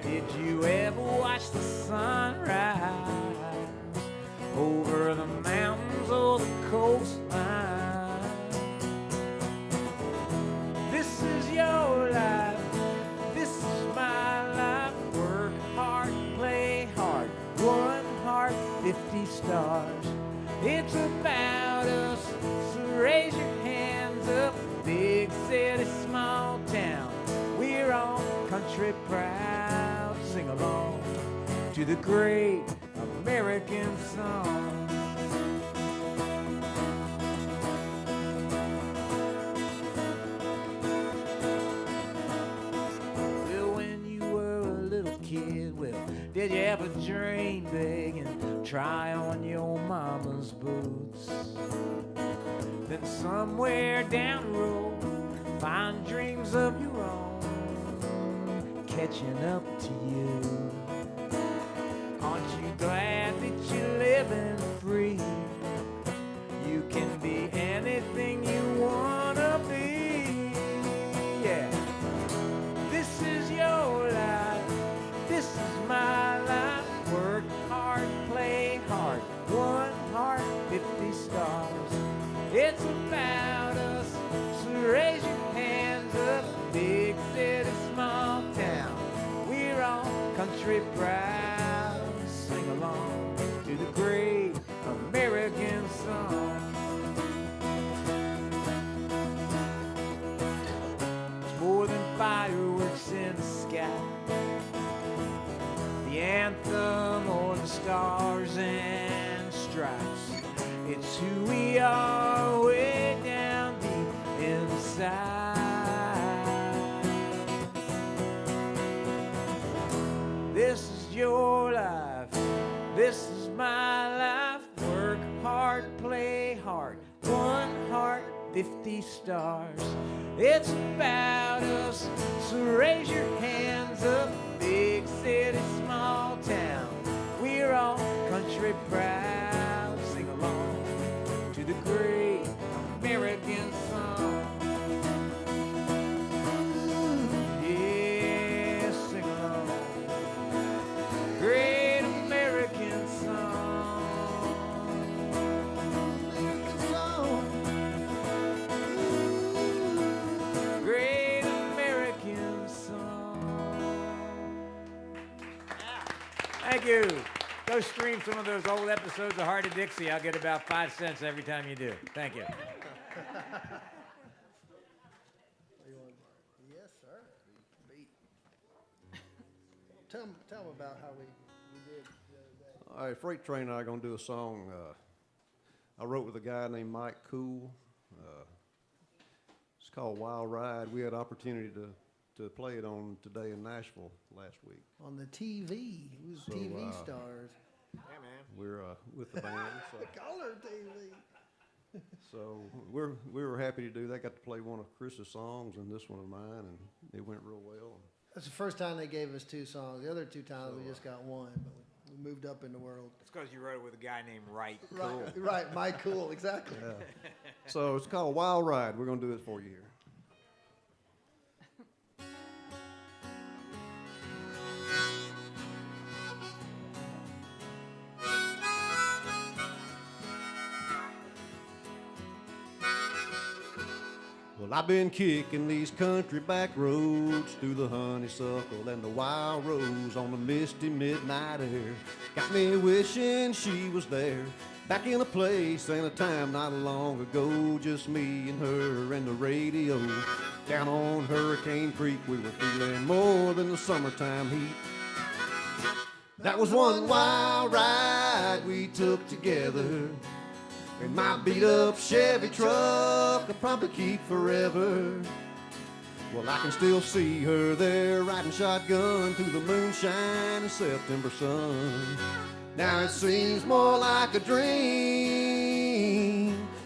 Did you ever watch the sun rise over the mountains or the coastline? This is your life, this is my life. Work hard, play hard, 1 heart, 50 stars. It's about us, so raise your hands up. Big city, small town, we're all country proud. Sing along to the great American song. Well, when you were a little kid, well, did you ever dream big and try on your mama's boots? Then somewhere down the road, find dreams of your own catching up to you. Aren't you glad that you're living free? You can be anything you wanna be. Yeah. This is your life, this is my life. Work hard, play hard, 1 heart, 50 stars. It's about us, so raise your hands up. Big city, small town, we're all country proud. Sing along to the great American song. It's more than fireworks in the sky, the anthem or the stars and stripes. It's who we are way down deep inside. This is your life, this is my life. Work hard, play hard, 1 heart, 50 stars. It's about us, so raise your hands up. Big city, small town, we're all country proud. Sing along to the great American song. Yeah, sing along. Great American song. Great American song. Thank you. Go stream some of those old episodes of Heart of Dixie. I'll get about 5 cents every time you do. Thank you. Yes, sir. Beat. Tell 'em about how we did the other day. All right, Freight Train and I are going to do a song I wrote with a guy named Mike Cool. It's called Wild Ride. We had opportunity to play it on Today in Nashville last week. On the TV. We was So, TV stars. Yeah, man. We're with the band. So. Color TV. So we were happy to do that. Got to play one of Chris's songs and this one of mine, and it went real well. That's the first time they gave us 2 songs. The other 2 times we just got 1, but we moved up in the world. It's because you wrote it with a guy named Wright. Right, right, Mike Cool, exactly. Yeah. So it's called Wild Ride. We're going to do it for you here. Well, I've been kicking these country back roads through the honeysuckle and the wild rose on the misty midnight air. Got me wishing she was there, back in a place and a time not long ago. Just me and her and the radio. Down on Hurricane Creek, we were feeling more than the summertime heat. That was one wild ride we took together. In my beat-up Chevy truck, I'll probably keep forever. Well, I can still see her there, riding shotgun through the moonshine and September sun. Now it seems more like a dream,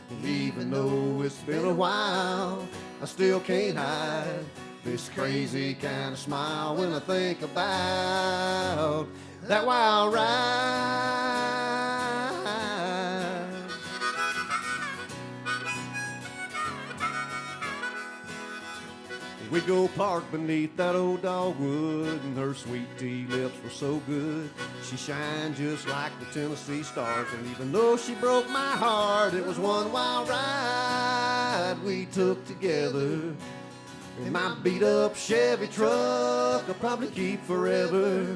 and even though it's been a while, I still can't hide this crazy kind of smile when I think about that wild ride. We'd go park beneath that old dogwood, and her sweet tea lips were so good. She shined just like the Tennessee stars, and even though she broke my heart, it was one wild ride we took together. In my beat-up Chevy truck, I'll probably keep forever.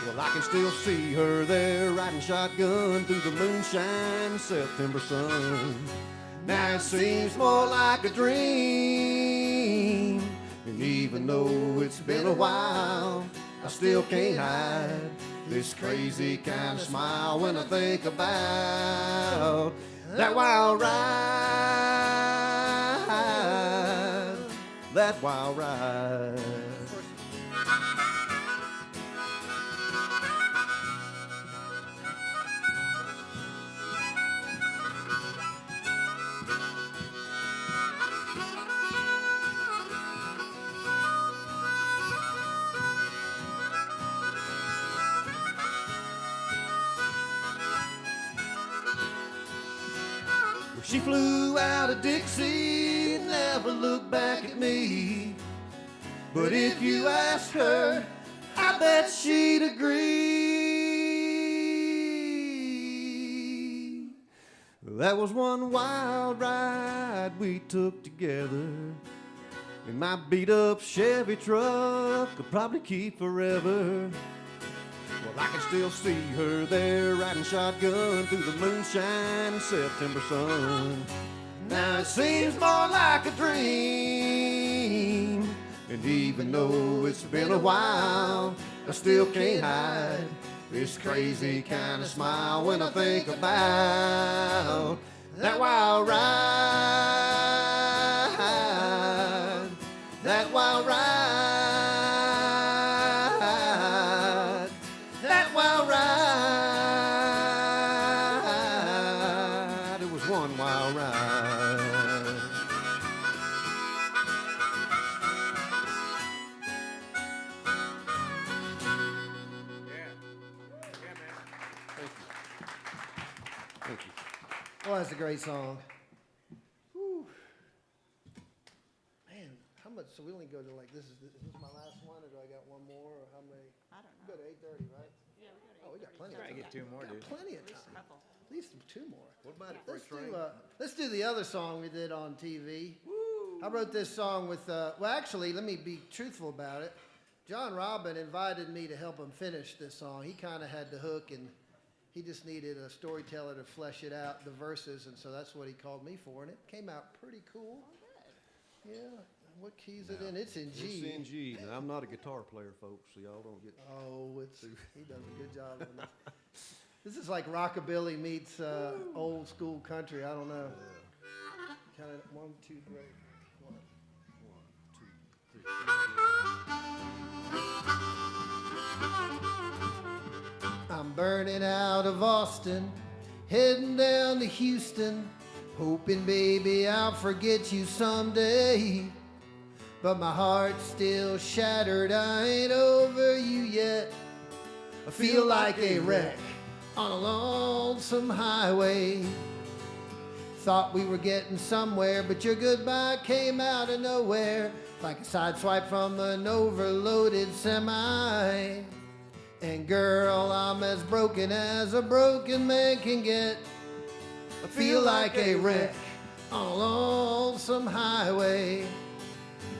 Well, I can still see her there, riding shotgun through the moonshine and September sun. Now it seems more like a dream, and even though it's been a while, I still can't hide this crazy kind of smile when I think about that wild ride, that wild ride. She flew out of Dixie and never looked back at me. But if you asked her, I bet she'd agree. That was one wild ride we took together. In my beat-up Chevy truck, I'll probably keep forever. Well, I can still see her there, riding shotgun through the moonshine and September sun. Now it seems more like a dream, and even though it's been a while, I still can't hide this crazy kind of smile when I think about that wild ride, that wild ride. Well, that's a great song. Whew. Man, how much? So we only go to like this. Is this my last one, or do I got one more, or how many? I don't We know. go to 8:30, right? Yeah, we Oh, we got plenty of Try to time. get 2 more, dude. Plenty of time. Couple. At least 2 more. What about it, Let's Freight do, Train? let's do the other song we did on TV. I wrote this song with, well, actually, let me be truthful about it. John Robin invited me to help him finish this song. He kind of had the hook, and he just needed a storyteller to flesh it out, the verses, and so that's what he called me for, and it came out pretty cool. Yeah. What key is it in? It's in G. It's in G. Now, I'm not a guitar player, folks, so y'all don't get... Oh, he does a good job on this. This is like rockabilly meets old school country. I don't know. Kind of 1, 2, 3. 1, 2, 3. I'm burning out of Austin, heading down to Houston, hoping, baby, I'll forget you someday. But my heart's still shattered, I ain't over you yet. I feel like a wreck on a lonesome highway. Thought we were getting somewhere, but your goodbye came out of nowhere, like a sideswipe from an overloaded semi. And girl, I'm as broken as a broken man can get. I feel like a wreck on a lonesome highway.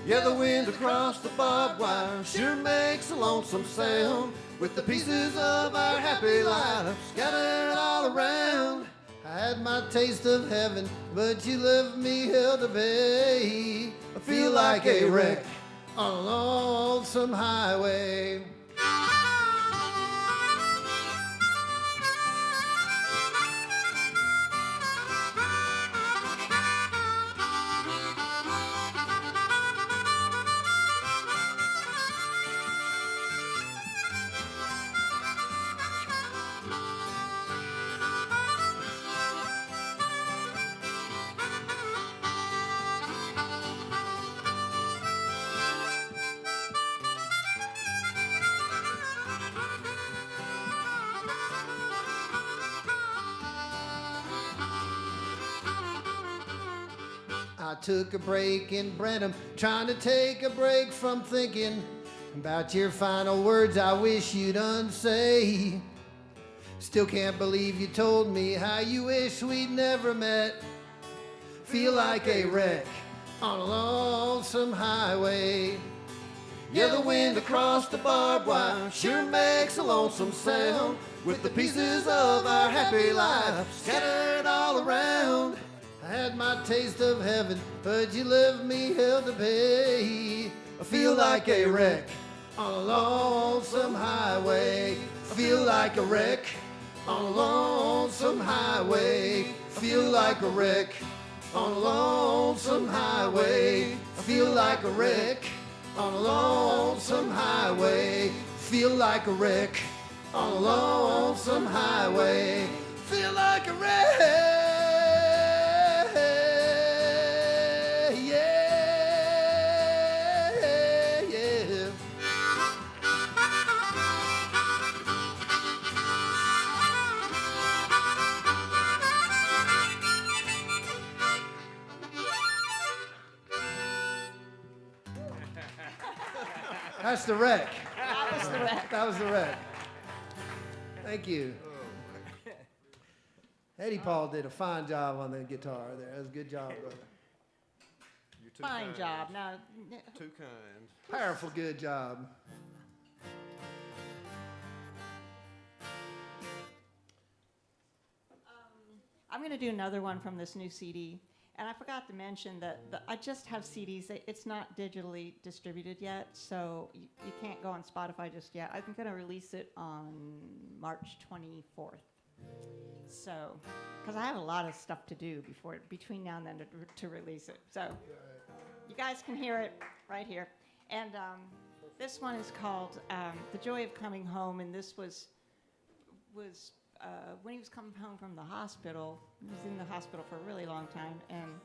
Yeah, the wind across the barbed wire sure makes a lonesome sound, with the pieces of our happy life scattered all around. I had my taste of heaven, but you left me hell to pay. I feel like a wreck on a lonesome highway. I took a break in Brenham, trying to take a break from thinking about your final words I wish you'd unsay. Still can't believe you told me how you wish we'd never met. Feel like a wreck on a lonesome highway. Yeah, the wind across the barbed wire sure makes a lonesome sound, with the pieces of our happy life scattered all around. I had my taste of heaven, but you left me hell to pay. I feel like a wreck on a lonesome highway. I feel like a wreck on a lonesome highway. I feel like a wreck on a lonesome highway. I feel like a wreck on a lonesome highway. Feel like a wreck on a lonesome highway. Feel like a wreck. That's the wreck. That was the wreck. That was the wreck. Thank you. Eddie Paul did a fine job on the guitar there. That was a good job, brother. You're too Fine kind. job. Now, Too kind. Powerful good job. I'm going to do another one from this new CD. And I forgot to mention that I just have CDs. It's not digitally distributed yet, so you can't go on Spotify just yet. I'm going to release it on March 24th. So, because I have a lot of stuff to do between now and then to release it. So, you guys can hear it right here. And this one is called "The Joy of Coming Home," and this was when he was coming home from the hospital. He was in the hospital for a really long time, and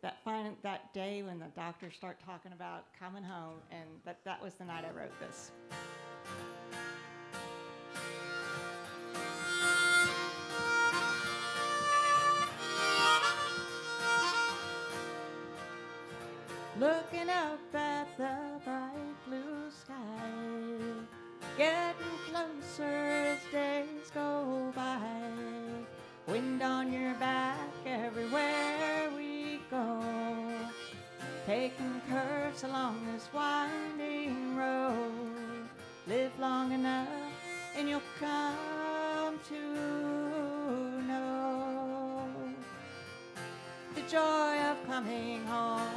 that day when the doctors start talking about coming home, and that was the night I wrote this. Looking up at the bright blue sky, getting closer as days go by. Wind on your back everywhere we go, taking curves along this winding road. Live long enough and you'll come to know the joy of coming home.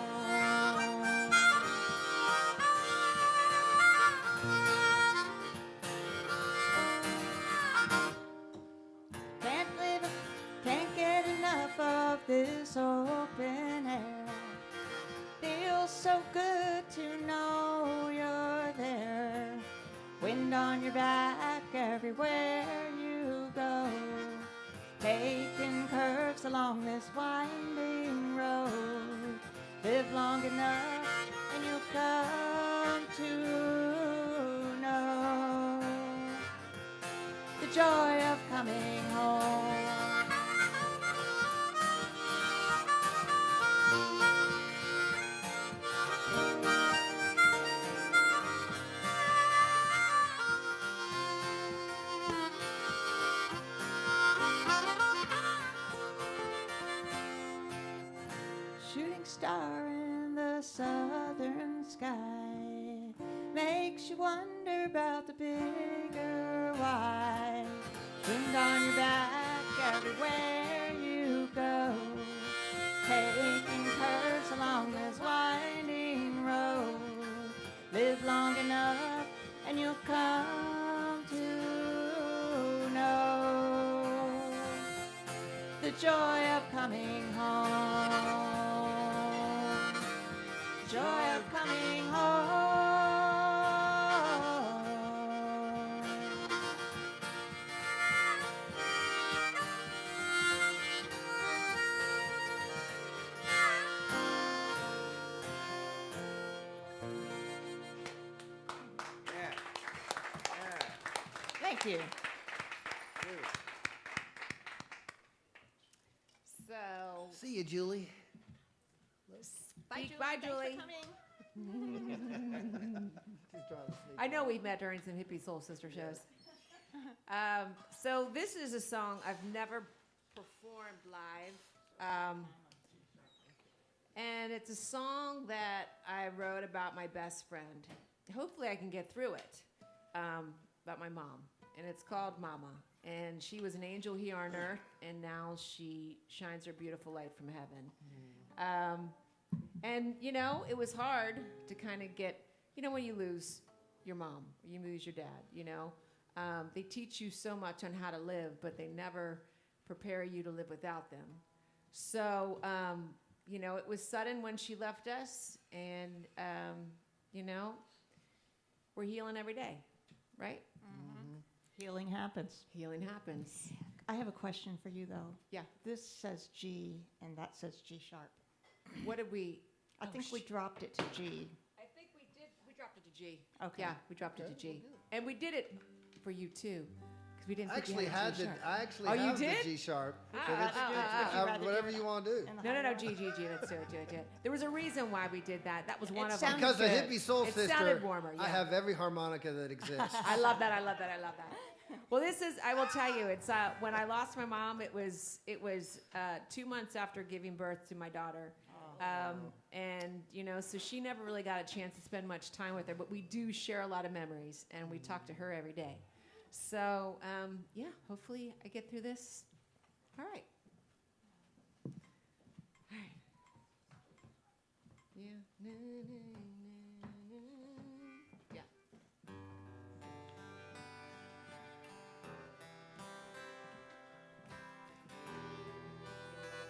to know you're there. Wind on your back everywhere you go. Taking curves along this winding road. Live long enough and you'll come to know the joy of coming home. Shooting star in the southern sky makes you wonder about the bigger why. Wind on your back everywhere you go. Taking curves along this winding road. Live long enough and you'll come to know the joy of coming home. Joy of coming home. Thank you. So, See you, Julie. bye, Julie. I know we've met during some hippie soul sister shows. So this is a song I've never performed live. And it's a song that I wrote about my best friend. Hopefully I can get through it. About my mom. And it's called Mama. And she was an angel here on earth, and now she shines her beautiful light from heaven. And, you know, it was hard to kind of get, you know, when you lose your mom, or you lose your dad, you know. They teach you so much on how to live, but they never prepare you to live without them. So, you know, it was sudden when she left us, and, you know, we're healing every day, right? Healing happens. Healing happens. I have a question for you, though. Yeah. This says G, and that says G sharp. What did we? I think we dropped it to G. I think we did. We dropped it to G. Okay. Yeah, we dropped it to G, and we did it for you too, because we didn't. I think you actually had had G the sharp. I actually Oh, you have did? the G sharp. Ah, So that's- ah, ah, ah. rather whatever do you it want to do. in the No, no, high no, note? G. Let's do it. There was a reason why we did that. That was one It of them. sounded Because a good. hippie soul It sister, sounded warmer, I yeah. have every harmonica that exists. I love that. Well, this is. I will tell you. It's when I lost my mom. It was 2 months after giving birth to my daughter, and you know, so she never really got a chance to spend much time with her. But we do share a lot of memories, and we talk to her every day. So yeah, hopefully I get through this. All right. All right. Yeah. Yeah.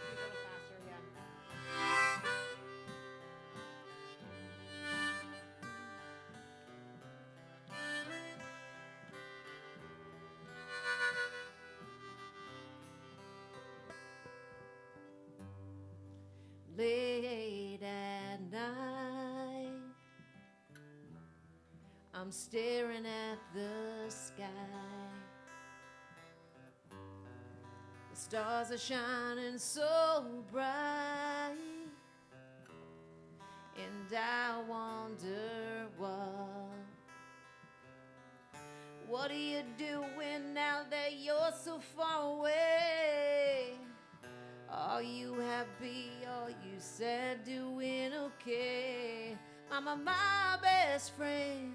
A little faster, yeah. Late at night, I'm staring at the sky. The stars are shining so bright, and I wonder what are you doing now that you're so far away? Are you happy? Are you sad? Doing okay? Mama, my best friend.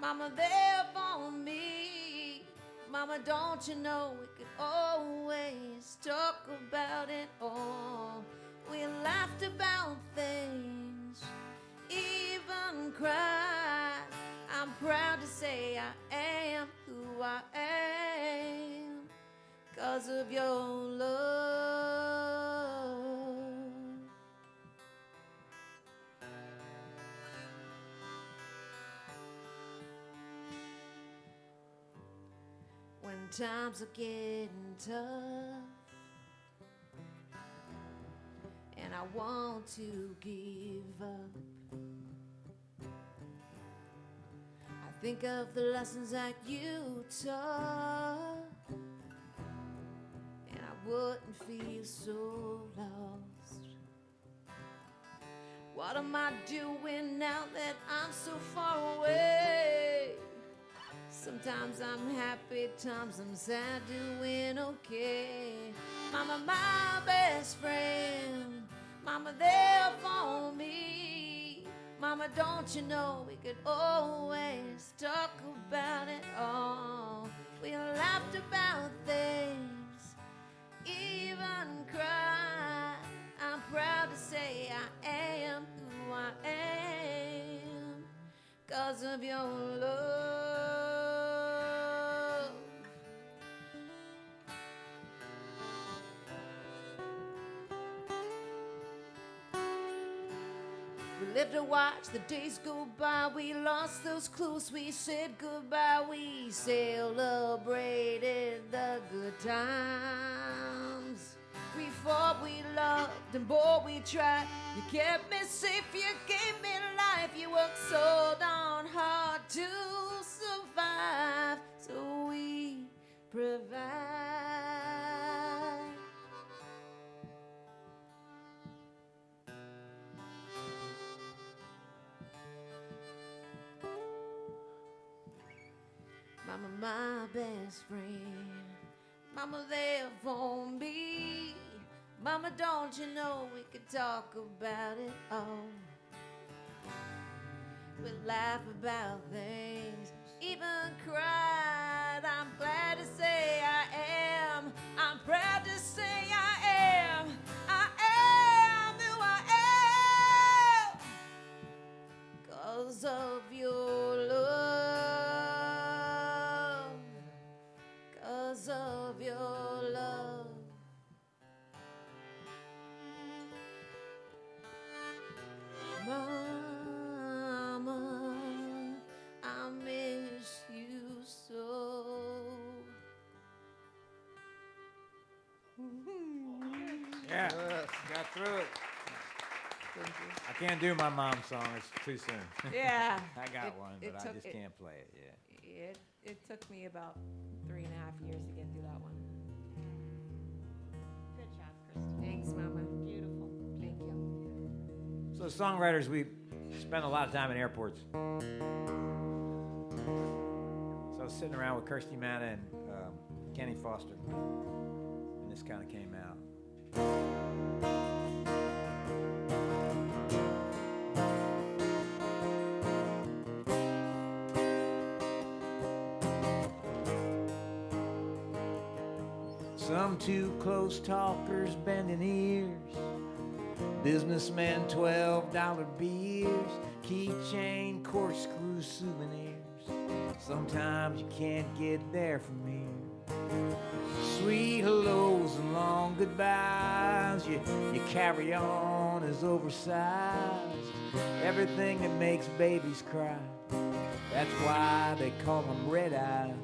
Mama, there for me. Mama, don't you know we could always talk about it all? We laughed about things, even cried. I'm proud to say I am who I am, 'cause of your love. times are getting tough, and I want to give up. I think of the lessons that you taught, and I wouldn't feel so lost. What am I doing now that I'm so far away? Sometimes I'm happy, times I'm sad, doing okay. Mama, my best friend, Mama, there for me. Mama, don't you know we could always talk about it all? We laughed about things, even cried. I'm proud to say I am who I am, 'cause of your love. We lived to watch the days go by. We lost those clues. We said goodbye. We celebrated the good times. We fought, we loved, and boy, we tried. You kept me safe, you gave me life. You worked so darn hard to survive, so we provide. Mama, my best friend, Mama, there for me. Mama, don't you know we could talk about it all? We laugh about things, even cried. I'm glad to say I am. I'm proud to say I am. I am who I am, 'cause of your love, 'cause of your love. Mama, I miss you so. Yeah, got through it. I can't do my mom's song. It's too soon. Yeah. I got one, it but I took- just it- can't play it yet. It took me about 3.5 years to get through that one. Good job, Christi. Thanks, Mama. Beautiful. Thank you. So songwriters, we spend a lot of time in airports. So I was sitting around with Kirsty Manna and Kenny Foster, and this kind of came out. Some too close talkers bending ears, businessmen $12 beers, keychain corkscrew souvenirs. Sometimes you can't get there from here. Sweet hellos and long goodbyes, you carry on as oversized. Everything that makes babies cry, that's why they call them red eyes.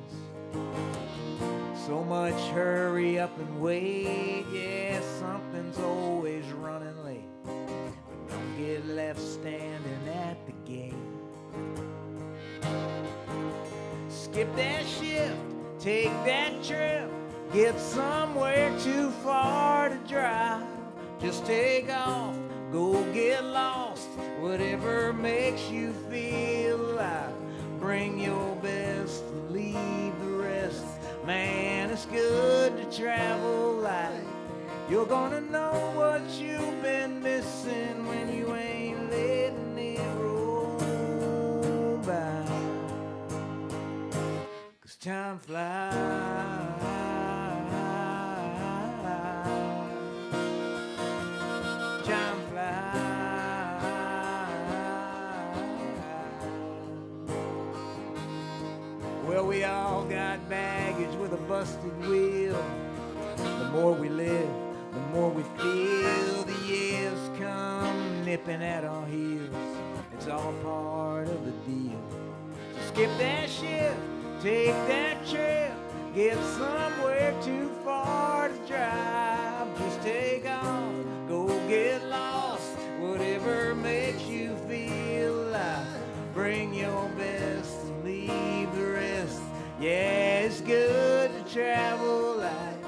So much hurry up and wait, yeah, something's always running late. But don't get left standing at the gate. Skip that shift, take that trip, get somewhere too far to drive. Just take off, go get lost, whatever makes you feel alive. Bring your best, leave the rest. Man, it's good to travel light. You're gonna know what you've been missing when you ain't letting it roll by. 'Cause time flies. Time flies. Well, we all got baggage with a busted wheel. The more we live, the more we feel. The years come nipping at our heels. It's all part of the deal. So skip that shift, take that trip, get somewhere too far to drive. Just take off, go get lost, whatever makes you feel alive. Bring your best and leave the rest. Yeah, it's good to travel light.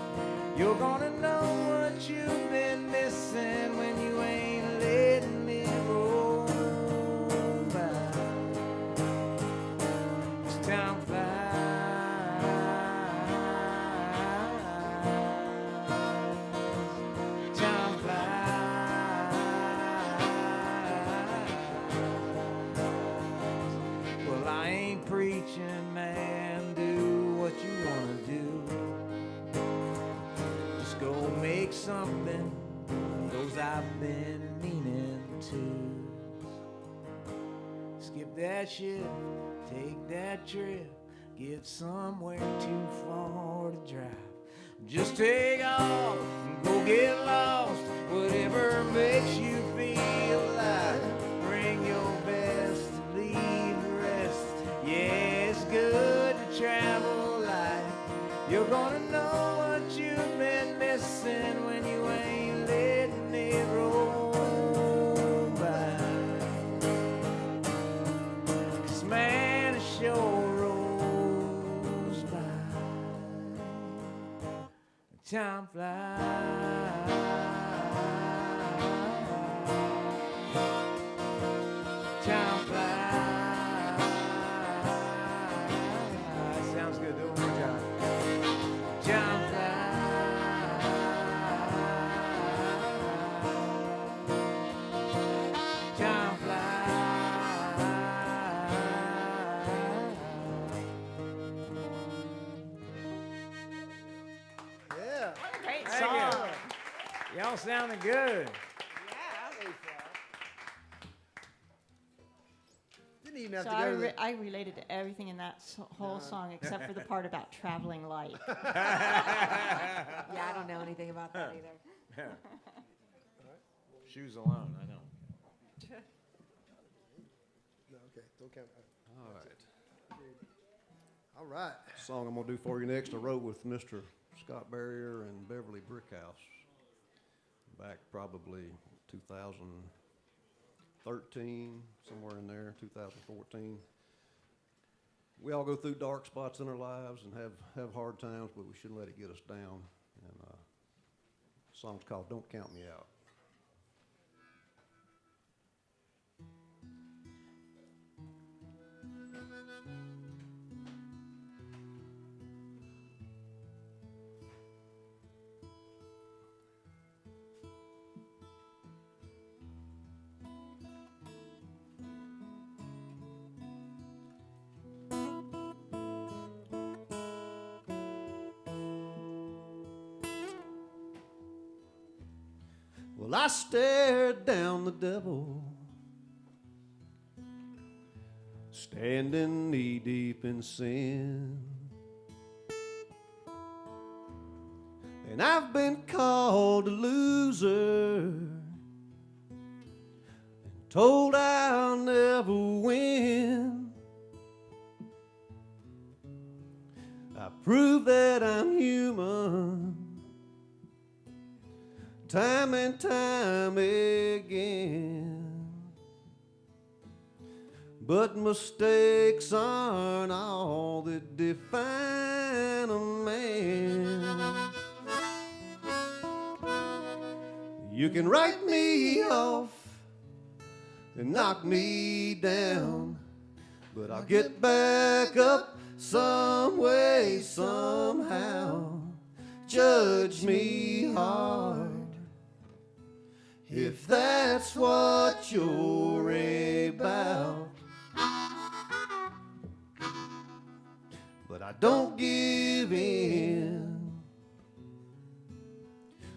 You're gonna know what you've been missing when you ain't letting it roll by. As time flies, time flies. Well, I ain't preaching, man. Do what you wanna do. Just go make something of those I've been meaning to. Skip that shit, take that trip, get somewhere too far to drive. Just take off and go get lost, whatever makes you feel alive. Bring your best and leave the rest. Yeah, it's good to travel light. You're gonna know what you've been missing when you ain't letting it roll by. 'Cause man, it sure rolls by. Time flies. Time flies. Sounds good. Do it one more time. Time flies. Time flies. Yeah. Great Thank song. you. Y'all sounding good. Didn't even have So to go to the... I related to everything in that whole song except for the part about traveling light. Yeah, I don't know anything about that either. Shoes alone, I know. No, okay, don't count. All right. All right. Song I'm gonna do for you next, I wrote with Mr. Scott Baeuerle and Beverly Brickhouse back probably 2013, somewhere in there, 2014. We all go through dark spots in our lives and have hard times, but we shouldn't let it get us down. And the song's called "Don't Count Me Out." Well, I stared down the devil, standing knee deep in sin. And I've been called a loser and told I'll never win. I prove that I'm human time and time again. But mistakes aren't all that define a man. You can write me off and knock me down, but I'll get back up some way, somehow. Judge me hard if that's what you're about. But I don't give in,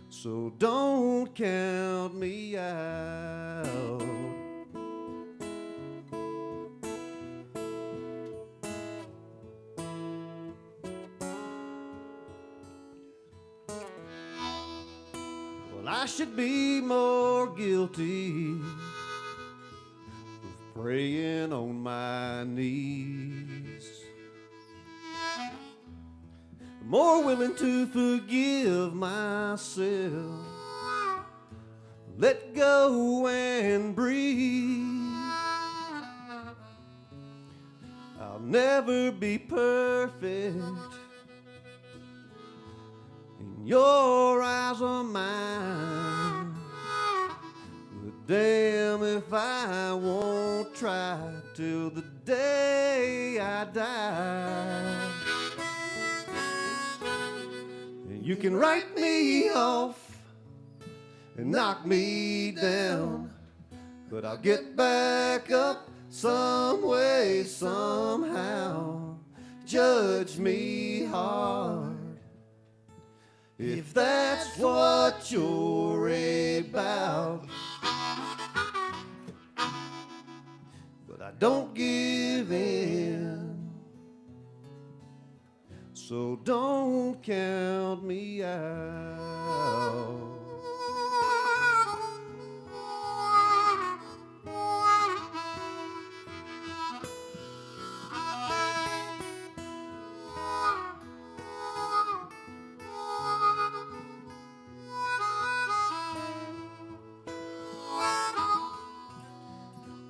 so don't count me out. Well, I should be more guilty of praying on my knees. more willing to forgive myself. Let go and breathe. I'll never be perfect in your eyes or mine. But damn if I won't try till the day I die. And you can write me off and knock me down, but I'll get back up some way, somehow. Judge me hard if that's what you're about. But I don't give in, so don't count me out.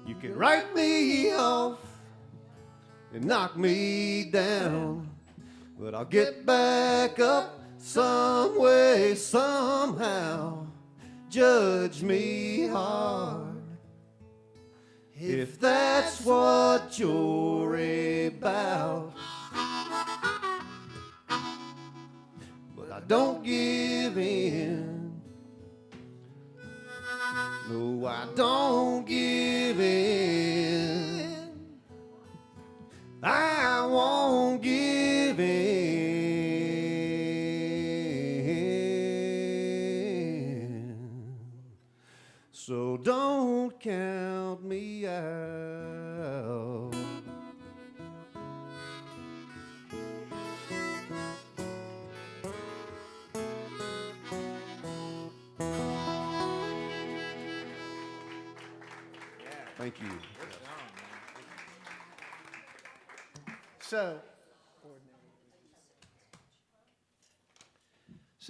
You can write me off and knock me down, but I'll get back up some way, somehow. Judge me hard if that's what you're about. But I don't give in. No, I don't give in. I won't give in. So don't count me out. Thank you. So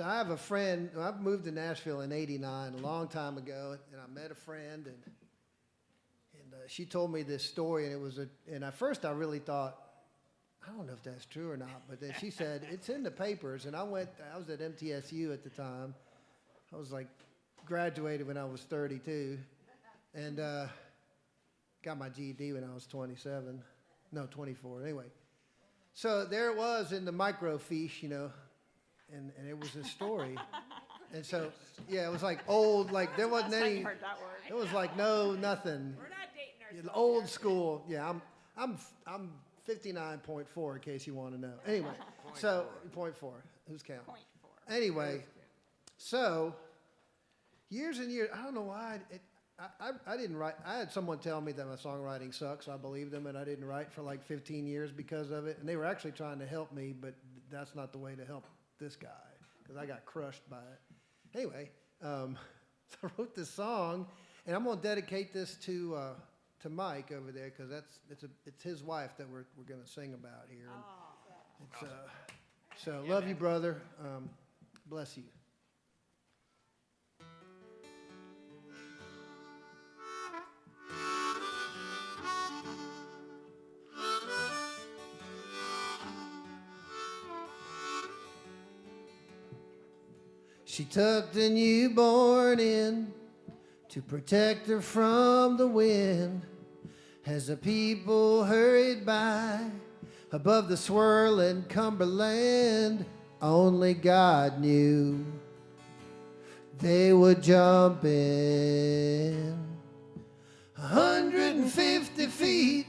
I have a friend. I moved to Nashville in '89, a long time ago, and I met a friend, and she told me this story, and and at first I really thought, I don't know if that's true or not, but then she said it's in the papers, and I was at MTSU at the time. I was like graduated when I was 32, and got my GED when I was 24. Anyway, so there it was in the microfiche, and it was a story. And so, yeah, it was like old, like there wasn't any, it was like nothing. We're not dating ourselves. Old school. Yeah, I'm 59.4 in case you want to know. Anyway, so 0.4. Who's counting? 0.4. Anyway, so years and years, I don't know why I didn't write. I had someone tell me that my songwriting sucks. I believed them, and I didn't write for like 15 years because of it. And they were actually trying to help me, but that's not the way to help this guy because I got crushed by it. Anyway, so I wrote this song, and I'm gonna dedicate this to Mike over there because it's his wife that we're gonna sing about here. And so love you, brother. Bless you. She tucked a newborn in to protect her from the wind as the people hurried by above the swirling Cumberland. Only God knew they would jump in 150 feet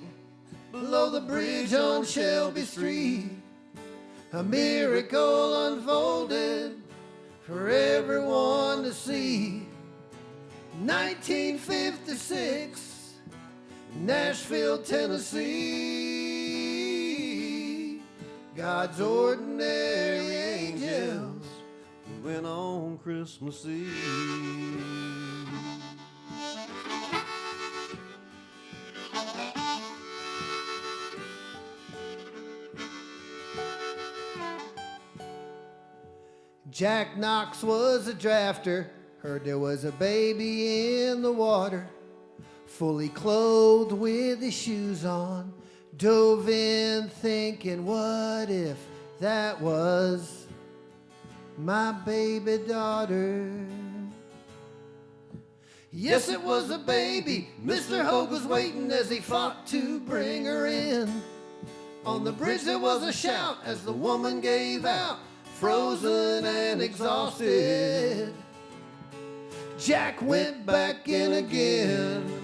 below the bridge on Shelby Street. A miracle unfolded for everyone to see. 1956, Nashville, Tennessee. God's ordinary angels went on Christmas Eve. Jack Knox was a drafter, heard there was a baby in the water. Fully clothed with his shoes on, dove in thinking, what if that was my baby daughter? Yes, it was a baby. Mr. Hogue was waiting as he fought to bring her in. On the bridge there was a shout as the woman gave out, frozen and exhausted. Jack went back in again.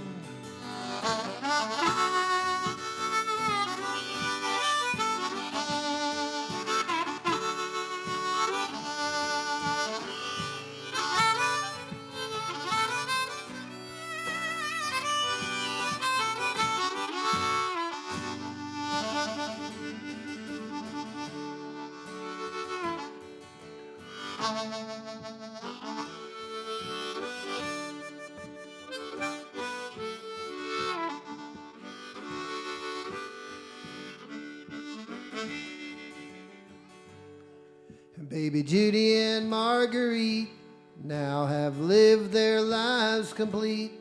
Baby Judy and Marguerite now have lived their lives complete.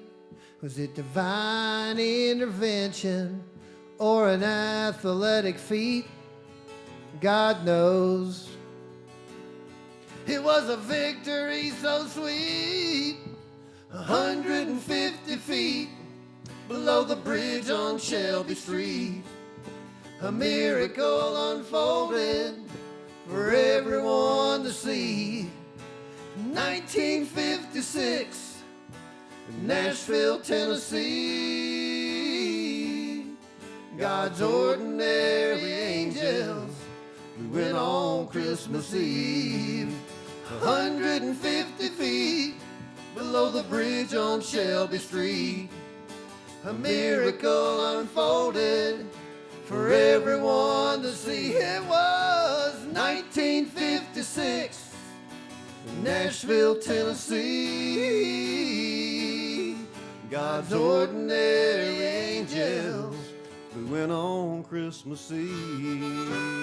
Was it divine intervention or an athletic feat? God knows. It was a victory so sweet. 150 feet below the bridge on Shelby Street. A miracle unfolded for everyone to see. 1956, Nashville, Tennessee. God's ordinary angels flew in on Christmas Eve. 150 feet below the bridge on Shelby Street. A miracle unfolded for everyone to see. It was 1956, Nashville, Tennessee. God's ordinary angels flew in on Christmas Eve.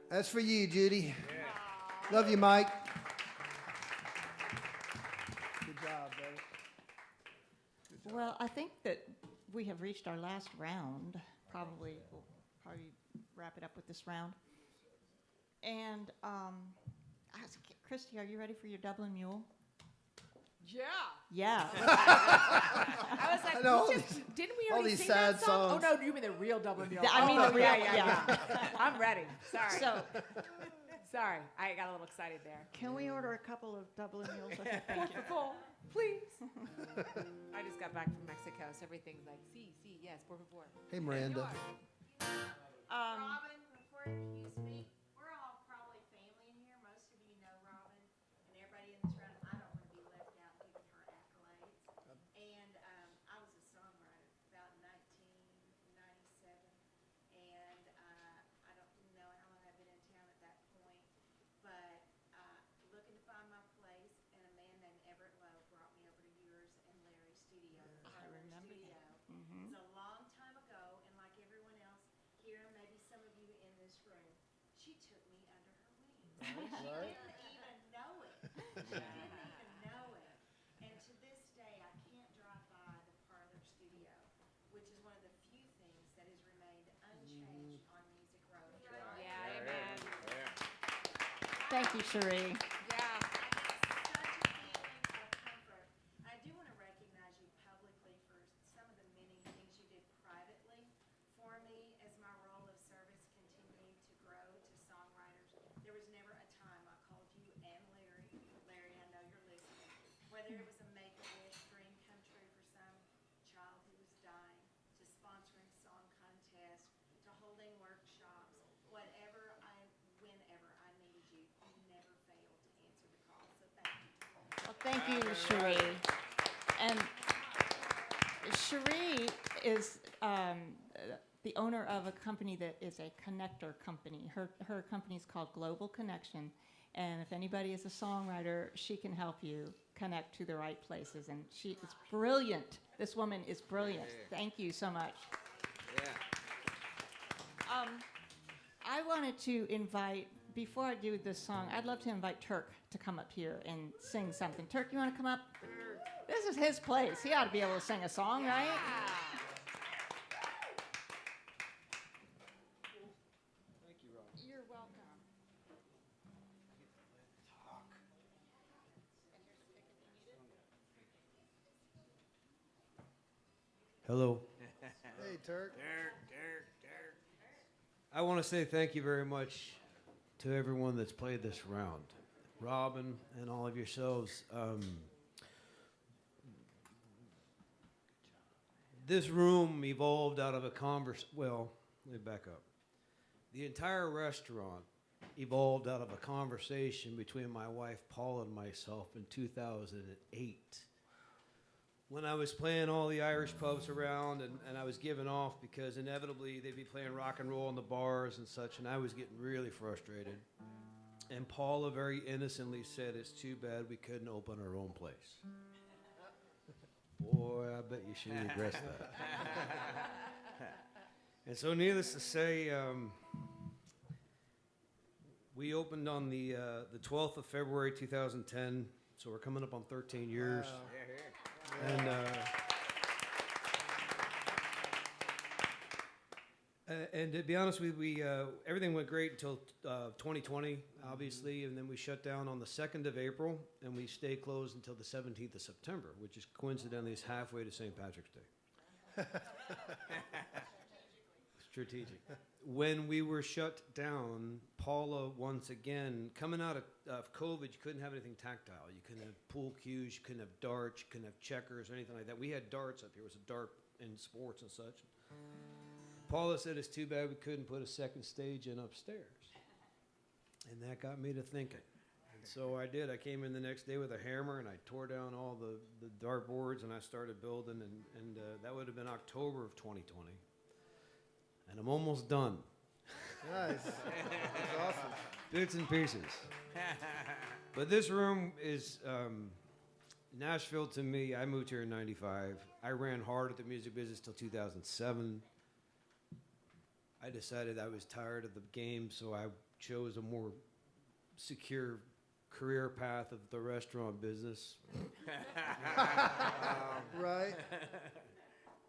That's for you, Judy. Love you, Mike. Good job, baby. Well, I think that we have reached our last round. We'll probably wrap it up with this round. And Christi, are you ready for your Dublin Mule? Yeah. Yeah. I was like, know, didn't we all already these sing sad that song? songs. Oh, no, you mean the real Dublin Mule. I mean the real, yeah. I'm ready. Sorry. So, Sorry. I got a little excited there. can we order a couple of Dublin Mules? Okay, Por thank you. favor, please. I just got back from Mexico, so everything's like, yes, por favor. Hey, Miranda. Robin, before you introduce me, we're all probably family in here. Most of you know Robin and everybody in this room. I don't want to be left out giving her accolades. And I was a songwriter about 1997, and I don't know how long I've been in town at that point, but looking to find my place, and a man named Everett Lowe brought me over to yours and Larry's studio. I remember that. It was a long time ago, and like everyone else here, and maybe some of you in this room, she took me under her wings. She didn't even know it. She didn't even know it. And to this day, I can't drive by the Parlor Studio, which is one of the few things that has remained unchanged on Music Road. Yeah, amen. Thank you, Cherie. Yeah. Such a feeling of comfort. I do want to recognize you publicly for some of the many things you did privately for me as my role of service continued to grow to songwriters. There was never a time I called you and Larry. Larry, I know you're listening. Whether it was a Make-A-Wish dream come true for some child who was dying, to sponsoring song contests, to holding workshops, whenever I needed you, you never failed to answer the call. So thank you. Well, thank you, Cherie. And Cherie is the owner of a company that is a connector company. Her company's called Global Connection, and if anybody is a songwriter, she can help you connect to the right places. And she is brilliant. This woman is brilliant. Thank you so much. Yeah. I wanted to invite, before I do this song, I'd love to invite Turk to come up here and sing something. Turk, you want to come up? This is his place. He ought to be able to sing a song, right? Thank you, Rob. You're welcome. Hello. Hey, Turk. I want to say thank you very much to everyone that's played this round. Robin and all of yourselves. This room evolved out of a well, let me back up. The entire restaurant evolved out of a conversation between my wife Paula and myself in 2008. When I was playing all the Irish pubs around and I was giving off because inevitably they'd be playing rock and roll in the bars and such, and I was getting really frustrated. And Paula very innocently said, "It's too bad we couldn't open our own place." Boy, I bet you she regrets that. And so needless to say, we opened on the 12th of February 2010, so we're coming up on 13 years. Wow. And to be honest with you, everything went great until 2020, obviously, and then we shut down on the 2nd of April, and we stay closed until the 17th of September, which is coincidentally is halfway to St. Patrick's Day. Strategic. When we were shut down, Paula, once again, coming out of COVID, you couldn't have anything tactile. You couldn't have pool cues, you couldn't have darts, you couldn't have checkers or anything like that. We had darts up here. It was a dart in sports and such. Paula said it's too bad we couldn't put a second stage in upstairs. And that got me to thinking. And so I did. I came in the next day with a hammer and I tore down all the dart boards and I started building. And that would have been October of 2020. And I'm almost done. Nice. That's awesome. Bits and pieces. But this room is Nashville to me. I moved here in 95. I ran hard at the music business till 2007. I decided I was tired of the game, so I chose a more secure career path of the restaurant business. Right.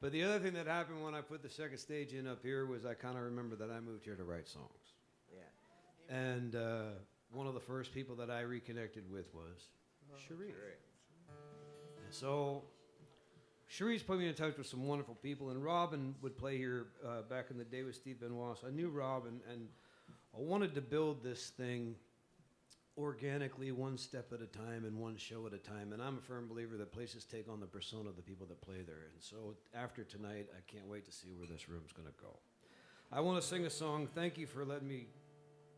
But the other thing that happened when I put the second stage in up here was I kind of remember that I moved here to write songs. Yeah. And one of the first people that I reconnected with was Cherie. And so Cherie's put me in touch with some wonderful people, and Robin would play here back in the day with Steve Benoit. So I knew Robin, and I wanted to build this thing organically, one step at a time and one show at a time. And I'm a firm believer that places take on the persona of the people that play there. And so after tonight, I can't wait to see where this room's going to go. I want to sing a song. Thank you for letting me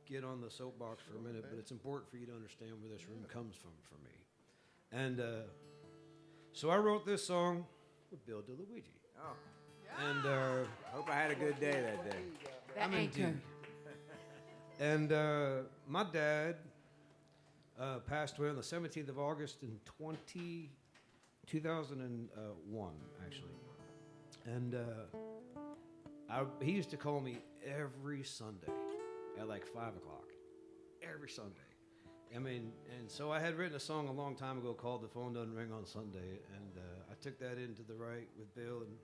get on the soapbox for a minute, but it's important for you to understand where this room comes from for me. And so I wrote this song with Bill DiLuigi. Oh. And Hope I had a good day that day. I'm indeed. And my dad passed away on the 17th of August in 2001, actually. And he used to call me every Sunday at like 5 o'clock. Every Sunday. I mean, and so I had written a song a long time ago called The Phone Doesn't Ring on Sunday, and I took that into the right with Bill, and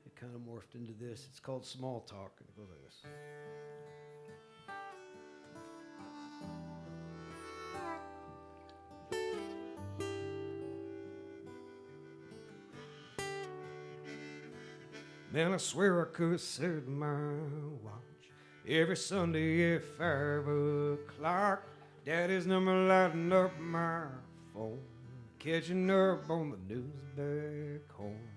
it kind of morphed into this. It's called Small Talk, and it goes like this. Man, I swear I could set my watch every Sunday at 5 o'clock. Daddy's number lighting up my phone, catching up on the news back home,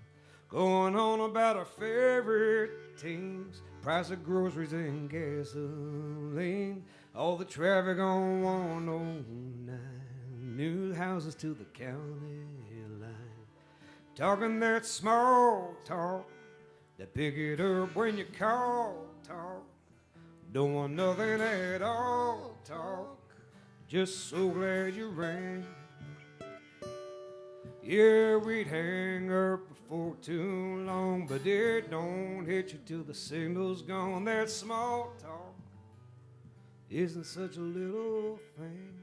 going on about our favorite teams, price of groceries and gasoline, all the traffic on 109, new houses to the county line, talking that small talk They pick it up when you call, talk. Don't want nothing at all, talk. Just so glad you rang. Yeah, we'd hang up before too long, but it don't hit you till the signal's gone. That small talk isn't such a little thing.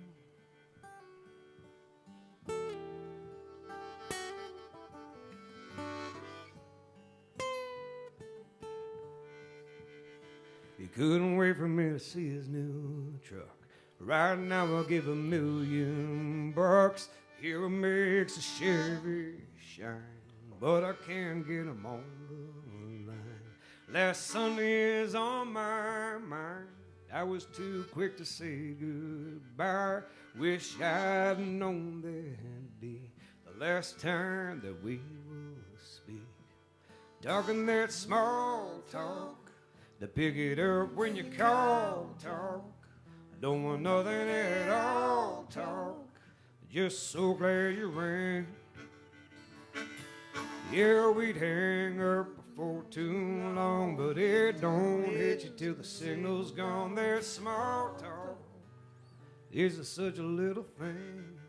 He couldn't wait for me to see his new truck. Right now I'll give $1,000,000. Here it makes a Chevy shine, but I can't get him on the line. Last Sunday is on my mind. I was too quick to say goodbye. Wish I'd known that'd be the last time that we would speak. Talking that small talk, to pick it up when you call, talk. Don't want nothing at all, talk. Just so glad you rang. Yeah, we'd hang up before too long, but it don't hit you till the signal's gone. That small talk isn't such a little thing.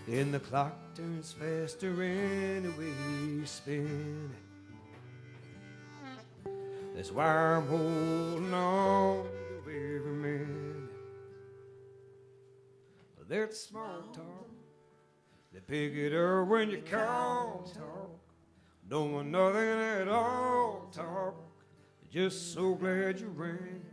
And the clock turns faster anyway you spin it. That's why I'm holding on to every minute. That small talk, they pick it up when you call, talk. Don't want nothing at all, talk. Just so glad you rang.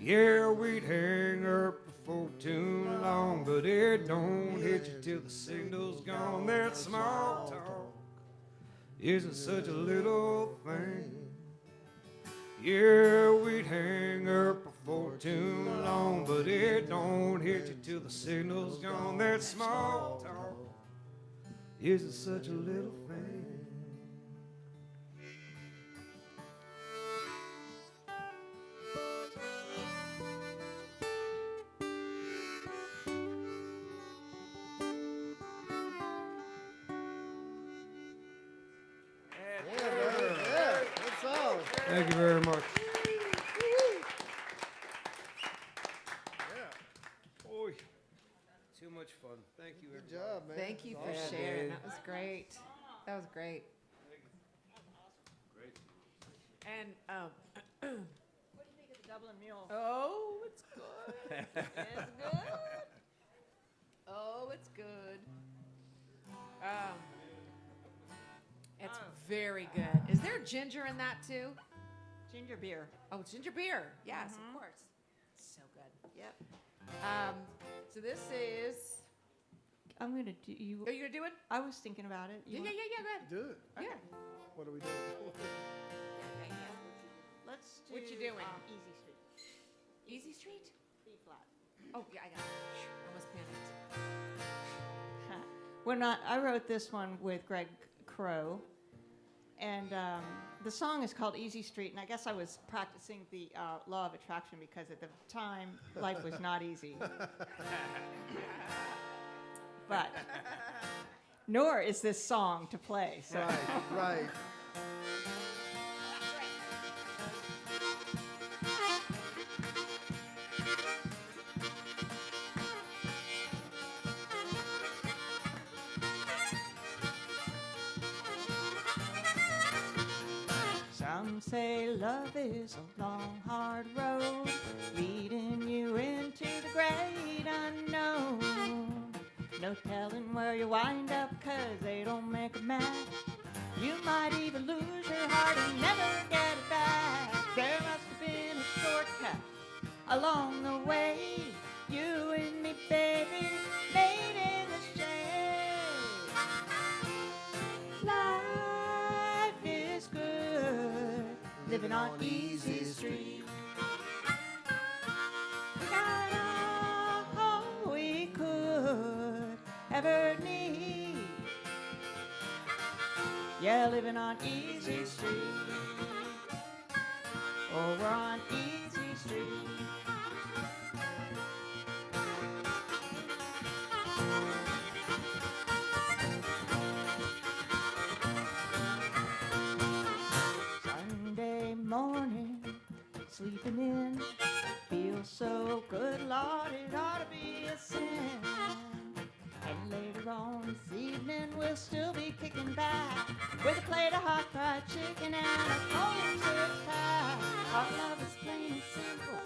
Yeah, we'd hang up before too long, but it don't hit you till the signal's gone. That small talk isn't such a little thing. Yeah, we'd hang up before too long, but it don't hit you till the signal's gone. That small talk isn't such a little thing. Thank you very much. Boy, too much fun. Thank you, everybody. Good job, man. Thank you for sharing. That was great. That was great. Great. And What do you think of the Dublin Mule? oh, it's good. It's good. Oh, it's good. It's very good. Is there ginger in that too? Ginger beer. Oh, ginger beer. Yes, of course. So good. Yep. So this is. I'm gonna do you. Are you gonna do it? I was thinking about it. Yeah. Go ahead. Do it. Yeah. What are we doing? Let's do. What you doing? Easy Street. Easy Street. B flat. Oh yeah, I got it. Almost panicked. When I wrote this one with Greg Crow, and the song is called Easy Street, and I guess I was practicing the law of attraction because at the time life was not easy. But nor is this song to play. So. Right. Some say love is a long, hard road leading you into the great unknown. No telling where you wind up, 'cause they don't make a match. You might even lose your heart and never get it back. There must have been a shortcut along the way. You and me, baby, made in the shade. Life is good, living on Easy Street. We got all we could ever need. Yeah, living on Easy Street. Oh, we're on Easy Street. morning, sleeping in. Feels so good, Lord, it ought to be a sin. And later on this evening, we'll still be kicking back with a plate of hot fried chicken and a cold syrup pie. Our love is plain and simple,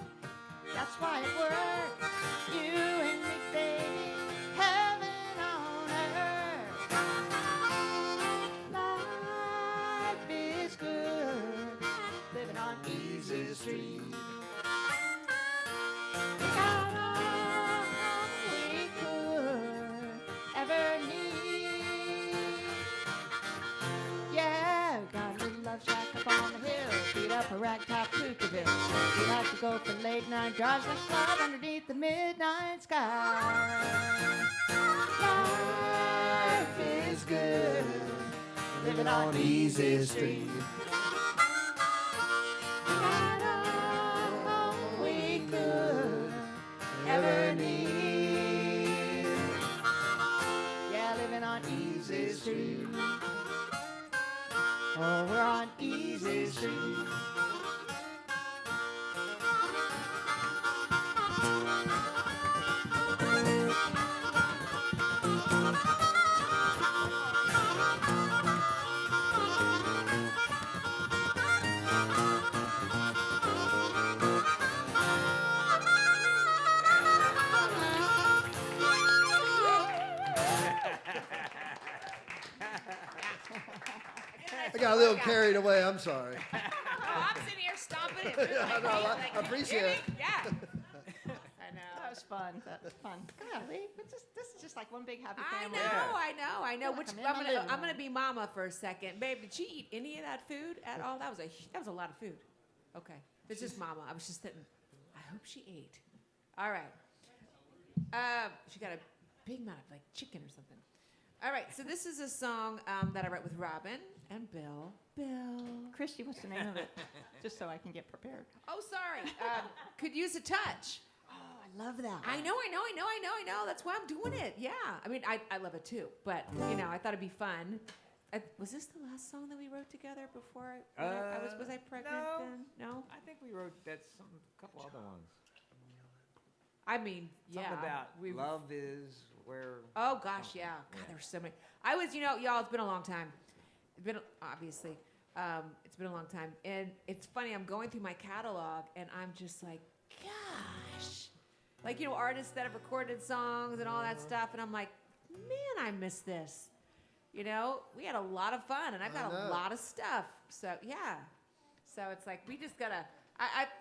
that's why it works. You and me, baby, heaven on earth. Life is good, living on Easy Street. We got all we could ever need. Yeah, got a little love shack up on the hill, beat up a ragtop Kookaville. We like to go for late night drives like club underneath the midnight sky. Life is good, living on Easy Street. We got all we could ever need. Yeah, living on Easy Street. Oh, we're on Easy Street. I got a little carried away. I'm sorry. Oh, I'm sitting here stomping it. Too, I know, I appreciate it. Yeah. I know. That was fun. That was fun. Golly, this is just like one big happy I family. know. Like Which I'm in my living I'm gonna room. be mama for a second, babe. Did she eat any of that food at all? That was a lot of food. Okay, it's just mama. I was just sitting. I hope she ate. All right. She got a big amount of like chicken or something. All right. So this is a song that I wrote with Robin and Bill. Christi, what's the name of it? Just so I can get prepared. Oh, sorry. Could use a touch. Oh, I love that. I know. That's why I'm doing it. Yeah. I mean, I love it too. But, I thought it'd be fun. Was this the last song that we wrote together before was I pregnant no. then? No? I think we wrote a couple other ones. I mean, Something yeah. about love is where. Oh, gosh, yeah. God, there were so many. I was, y'all, it's been a long time. It's been, obviously, it's been a long time. And it's funny, I'm going through my catalog, and I'm just like, gosh. Like, artists that have recorded songs and all that stuff, and I'm like, man, I miss this. We had a lot of fun, and I've got a lot of stuff. So, yeah. So it's like, we just got to,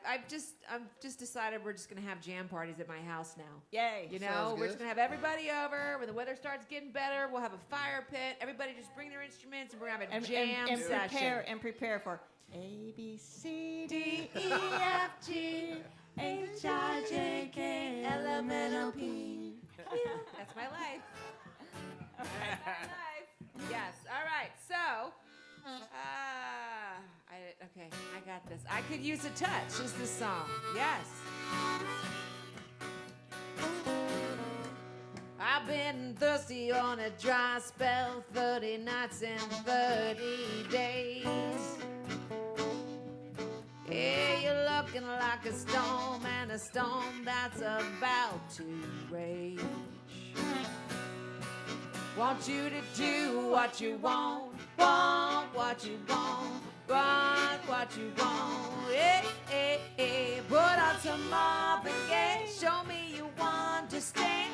I've just decided we're just going to have jam parties at my house now. Yay. We're just going to have everybody over. When the weather starts getting better, we'll have a fire pit. Everybody just bring their instruments, and we're going to have a jam session. Prepare for A, B, C, D, E, F, G, H, I, J, K, L, M, N, O, P. That's my life. That's my life. Yes. All right. So, I got this. I Could Use a Touch is the song. Yes. I've been thirsty on a dry spell, 30 nights and 30 days. Yeah, you're looking like a storm, and a storm that's about to rage. Want you to do what you want what you want what you want. Hey, hey, hey. Put on some Marvin Gaye, show me you understand.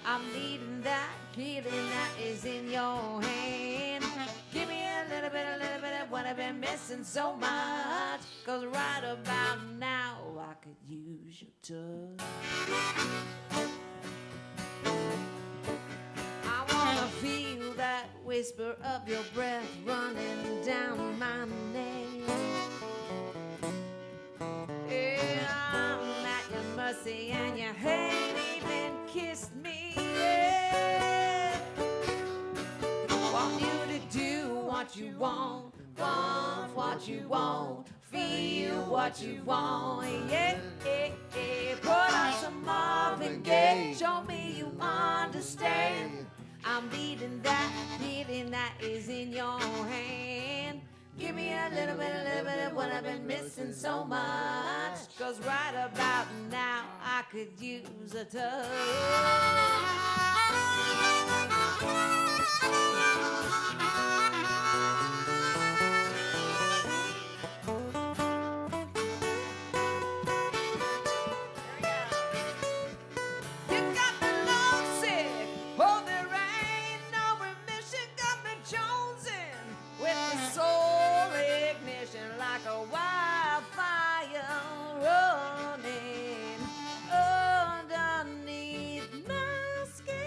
I'm needing that feeling that is in your hand. Give me a little bit of what I've been missing so much. 'Cause right about now I could use your touch. I wanna feel that whisper of your breath running down my neck. Yeah, I'm at your mercy and you ain't even kissed me yet. Want you to do what you want what you want, feel what you want, yeah, yeah, yeah. Put on some Marvin Gaye, show me you understand. I'm needing that feeling that is in your hand. Give me a little bit of what I've been missing so much. 'Cause right about now I could use a touch. You got me lovesick. Oh, there ain't no remission. Got me jonesing with the soul ignition like a wildfire running underneath my skin.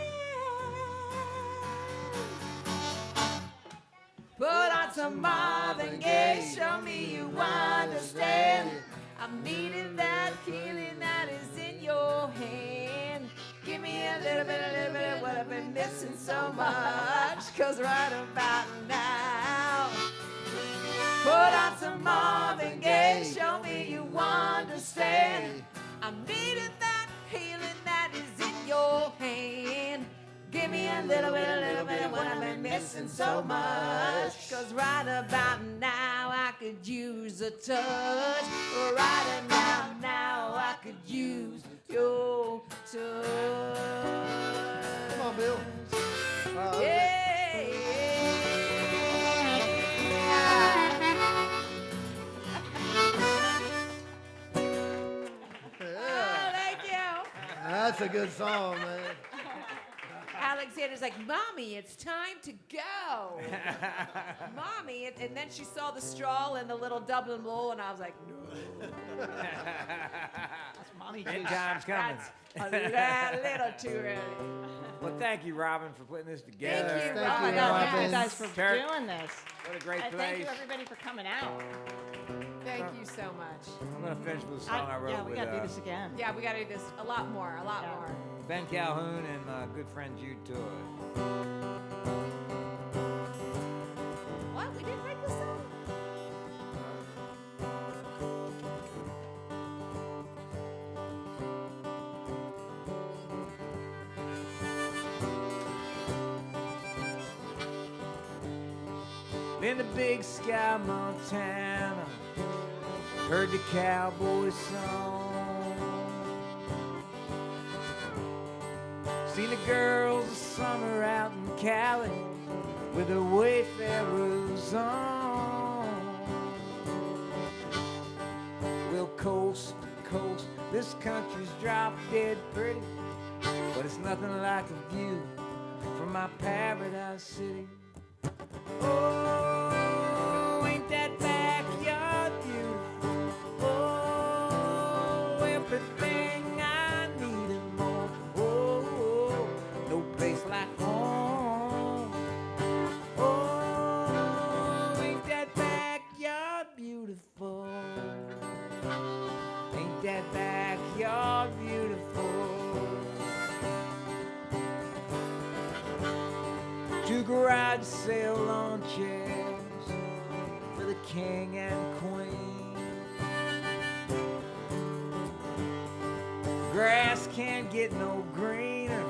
Put on some Marvin Gaye. Show me you understand. I'm needing that healing that is in your hand. Give me a little bit of what I've been missing so much. 'Cause right about now, put on some Marvin Gaye. Show me you understand. I'm needing that healing that is in your hand. Give me a little bit of what I've been missing so much. 'Cause right about now I could use a touch. Right about now I could use your touch. Come on, Bill. Yeah. Oh, thank you. That's a good song, man. Alexander's like, Mommy, it's time to go. Mommy, and then she saw the straw and the little Dublin bowl, and I was like, no. That's mommy End juice. time's coming. That's a little too early. Well, thank you, Robin, for putting this together. Thank you, Oh my Robin. God, thank Robin. you guys for Turk. doing this. What a great And place. thank you everybody for coming out. Thank you so much. I'm going to finish with a song I wrote Yeah, we with gotta do this again. Yeah, we got to do this a lot more, a lot Yeah. more. Ben Calhoun and my good friend Jude Toy. What? We didn't write this song? In the big sky, Montana, heard the cowboy song. Seen the girls of summer out in Cali with their wayfarers on. Well, coast to coast, this country's drop dead pretty, but it's nothing like a view from my paradise city. Oh, ain't that backyard beautiful? Oh, everything I need and more. Oh, no place like home. Oh, ain't that backyard beautiful? Ain't that backyard beautiful? Two garage sale launches for the king and queen. Grass can't get no greener,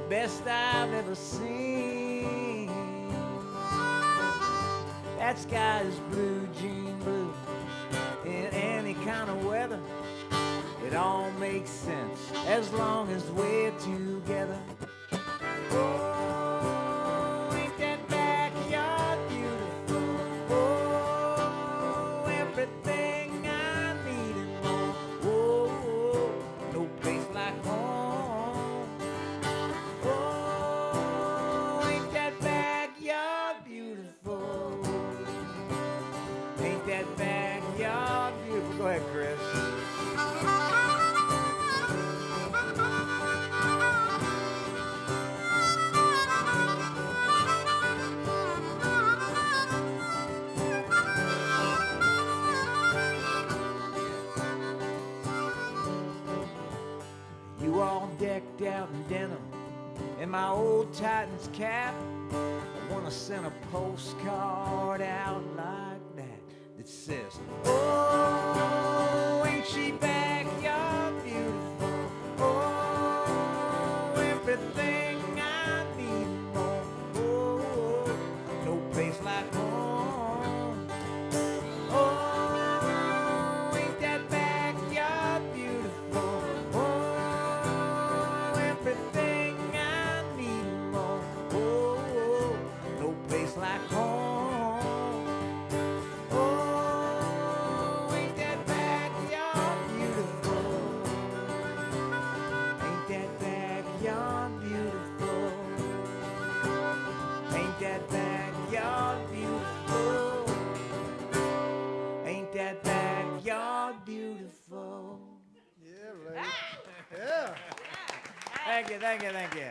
best I've ever seen. That sky is blue, jean blue, in any kind of weather. It all makes sense as long as we're together. Oh, ain't that backyard beautiful? Oh, everything I need and more. Oh, no place like home. Oh, ain't that backyard beautiful? Ain't that backyard beautiful? Go ahead, Chris. You all decked out in denim and my old Titans cap. I wanna send a postcard out like that that says, oh, ain't she backyard beautiful? Oh, everything I need more. Oh, no place like home. are beautiful. Yeah, right. Yeah. Thank you, thank you, thank you.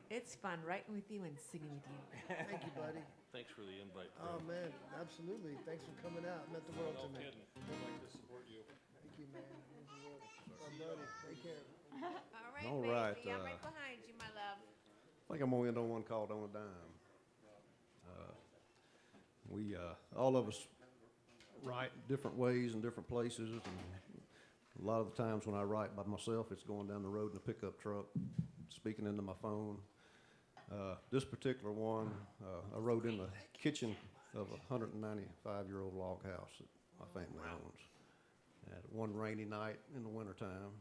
It's fun writing with you and singing with you. Thank you, buddy. Thanks for the invite. Oh, man, absolutely. Thanks for coming out. Meant the world to me. I'd like to support you. Thank you, man. Means the world. Oh, buddy, take care. All right, baby. I'm right behind you, my love. I think I'm going to end on one called On a Dime. We, all of us write different ways and different places. And a lot of the times when I write by myself, it's going down the road in a pickup truck, speaking into my phone. This particular one, I wrote in the kitchen of a 195-year-old log house that my family owns. At one rainy night in the wintertime,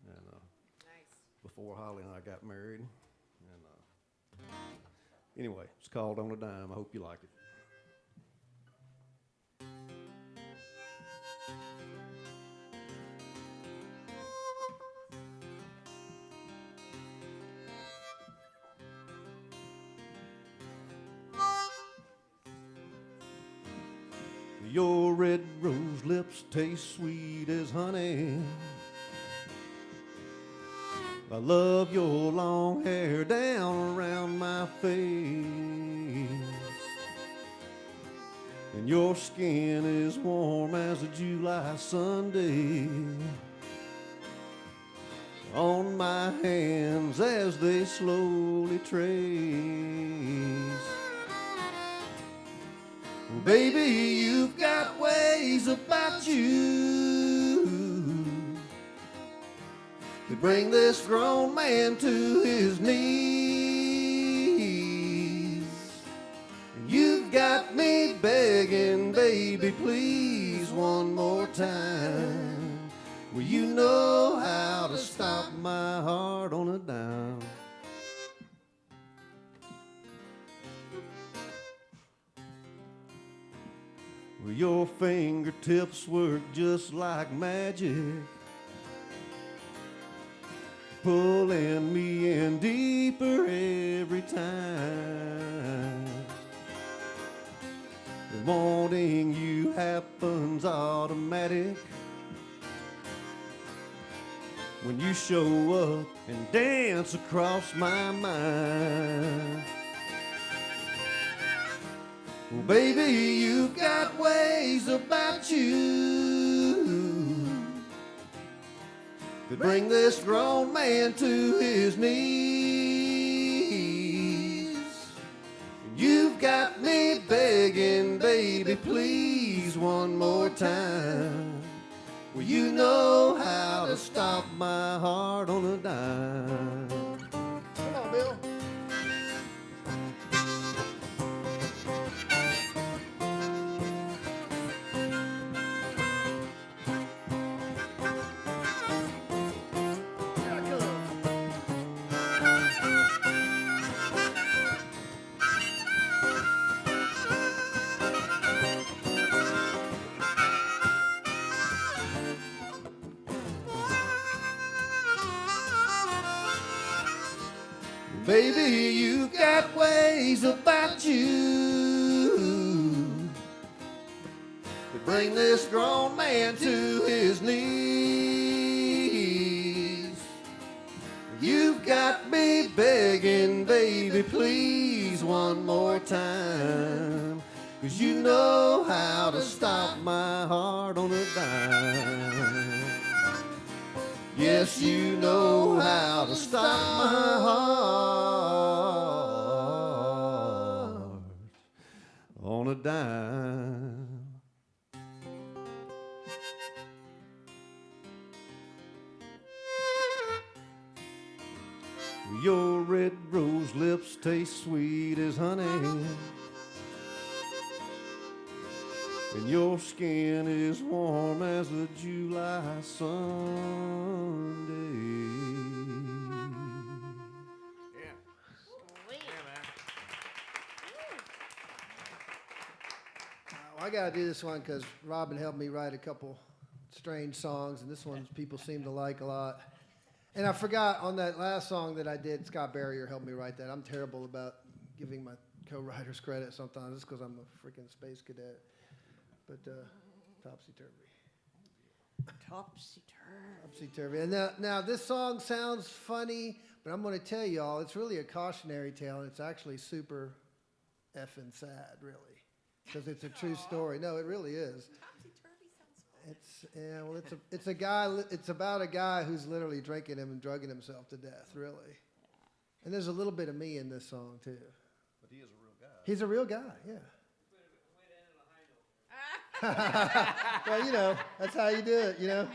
and Nice. before Holly and I got married. And anyway, it's called On a Dime. I hope you like it. Your red rose lips taste sweet as honey. I love your long hair down around my face. And your skin is warm as a July Sunday. On my hands as they slowly trace. Baby, you've got ways about you to bring this grown man to his knees. You've got me begging, baby, please, one more time. Well, you know how to stop my heart on a dime. Well, your fingertips work just like magic, pulling me in deeper every time. And wanting you happens automatic when you show up and dance across my mind. Well, baby, you've got ways about you to bring this grown man to his knees. You've got me begging, baby, please, one more time. Well, you know how to stop my heart on a dime. Come on, Bill. Baby, you got ways about you to bring this grown man to his knees. You've got me begging, baby, please, one more time. 'Cause you know how to stop my heart on a dime. Yes, you know how to stop my heart on a dime. Your red rose lips taste sweet as honey, and your skin is warm as a July Sunday. Yeah. Sweet. Yeah, man. Well, I got to do this one because Robin helped me write a couple strange songs, and this one people seem to like a lot. And I forgot on that last song that I did, Scott Baeuerle helped me write that. I'm terrible about giving my co-writer's credit sometimes just because I'm a freaking space cadet. But topsy-turvy. Topsy-turvy. Topsy-turvy. And now this song sounds funny, but I'm going to tell you all, it's really a cautionary tale, and it's actually super effing sad, really, because it's a true story. No, it really is. It's a guy. It's about a guy who's literally drinking him and drugging himself to death, really. And there's a little bit of me in this song too. But he is a real guy. He's a real guy, yeah. Well, you know, that's how you do it, you know.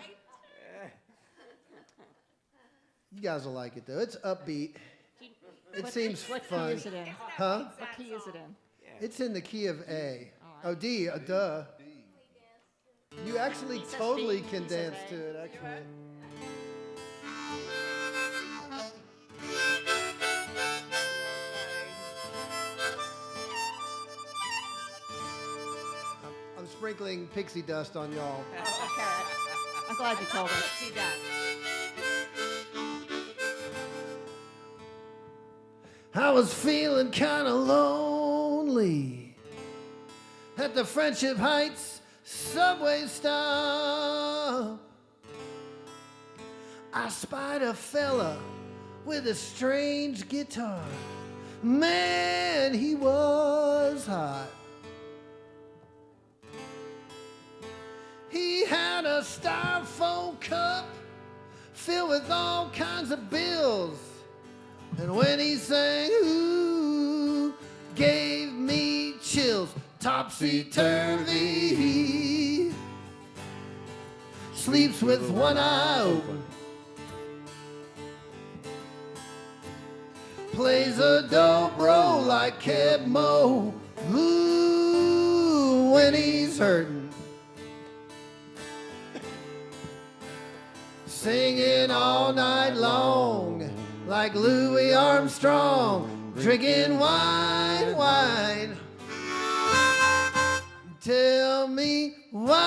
You guys will like it though. It's upbeat. It seems what fun. key is it in? Huh? What key is it in? It's in the key of A. Oh, D. Duh. You actually says totally D, can he says dance A. to it, actually. I'm sprinkling pixie dust on y'all. Okay. I'm glad you told us. See that. I was feeling kind of lonely at the Friendship Heights subway stop. I spied a fella with a strange guitar. Man, he was hot. He had a styrofoam cup filled with all kinds of bills. And when he sang, ooh, gave me chills. Topsy-turvy, sleeps with one eye open, plays a dobro like Keb Mo, ooh, when he's hurting, singing all night long like Louis Armstrong, drinking wine, wine. Tell me why.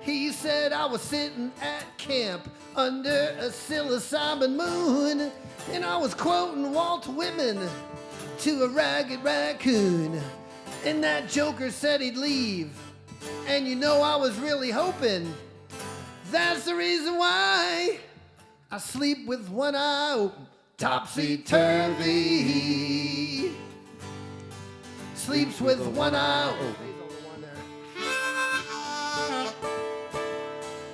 He said I was sitting at camp under a psilocybin moon, and I was quoting Walt Whitman to a ragged raccoon. And that joker said he'd leave. And you know I was really hoping. That's the reason why I sleep with one eye open. Topsy-turvy, sleeps with one eye open.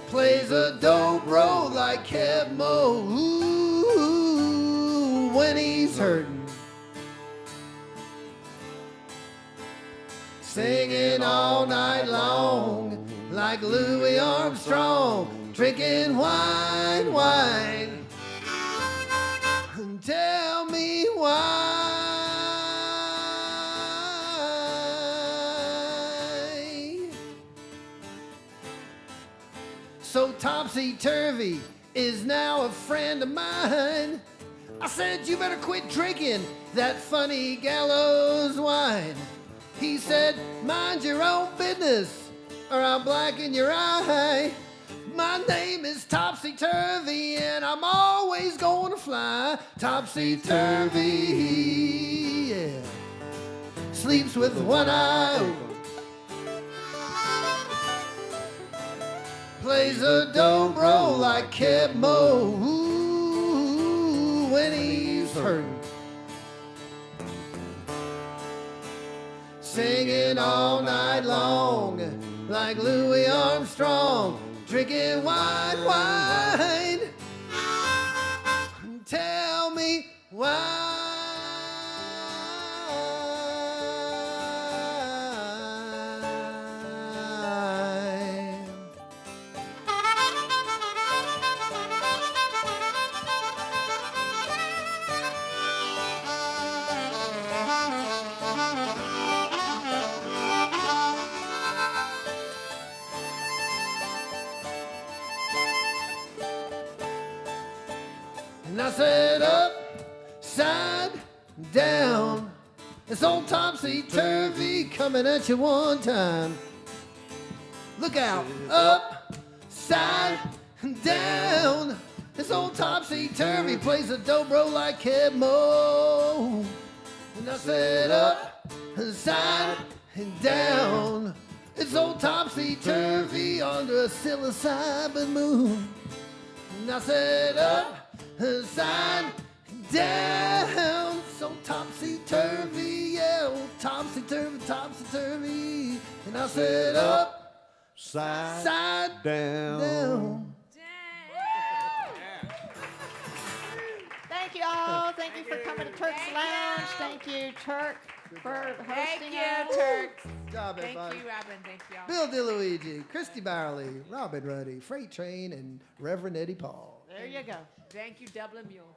Plays a dobro like Keb Mo, ooh, when he's hurting. Singing all night long like Louis Armstrong, drinking wine, wine. Tell me why. So topsy-turvy is now a friend of mine. I said, you better quit drinking that funny gallows wine. He said, mind your own business or I'll blacken your eye. My name is Topsy-turvy and I'm always gonna fly. Topsy-turvy, yeah. Sleeps with one eye open. Plays a dobro like Keb Mo, ooh, when he's hurting. Singing all night long like Louis Armstrong, drinking wine, wine. Tell me why. And I said upside down. It's old topsy-turvy coming at you one time. Look out, upside upside down. This old topsy-turvy plays a dobro like Kemo. And I said upside down. It's old topsy-turvy under a psilocybin moon. And I said upside down. So topsy-turvy, yeah, old topsy-turvy, topsy-turvy. And I said upside down. Thank you all. Thank you for coming to Turk's Lounge. Thank you, Turk, for hosting Thank us. you, Turk. Good job, Thank everybody. you, Robin. Thank y'all. Bill DiLuigi, Christi Baeuerle, Robin Ruddy, Freight Train, and Reverend Eddie Paul. There you go. Thank you, Dublin Mule.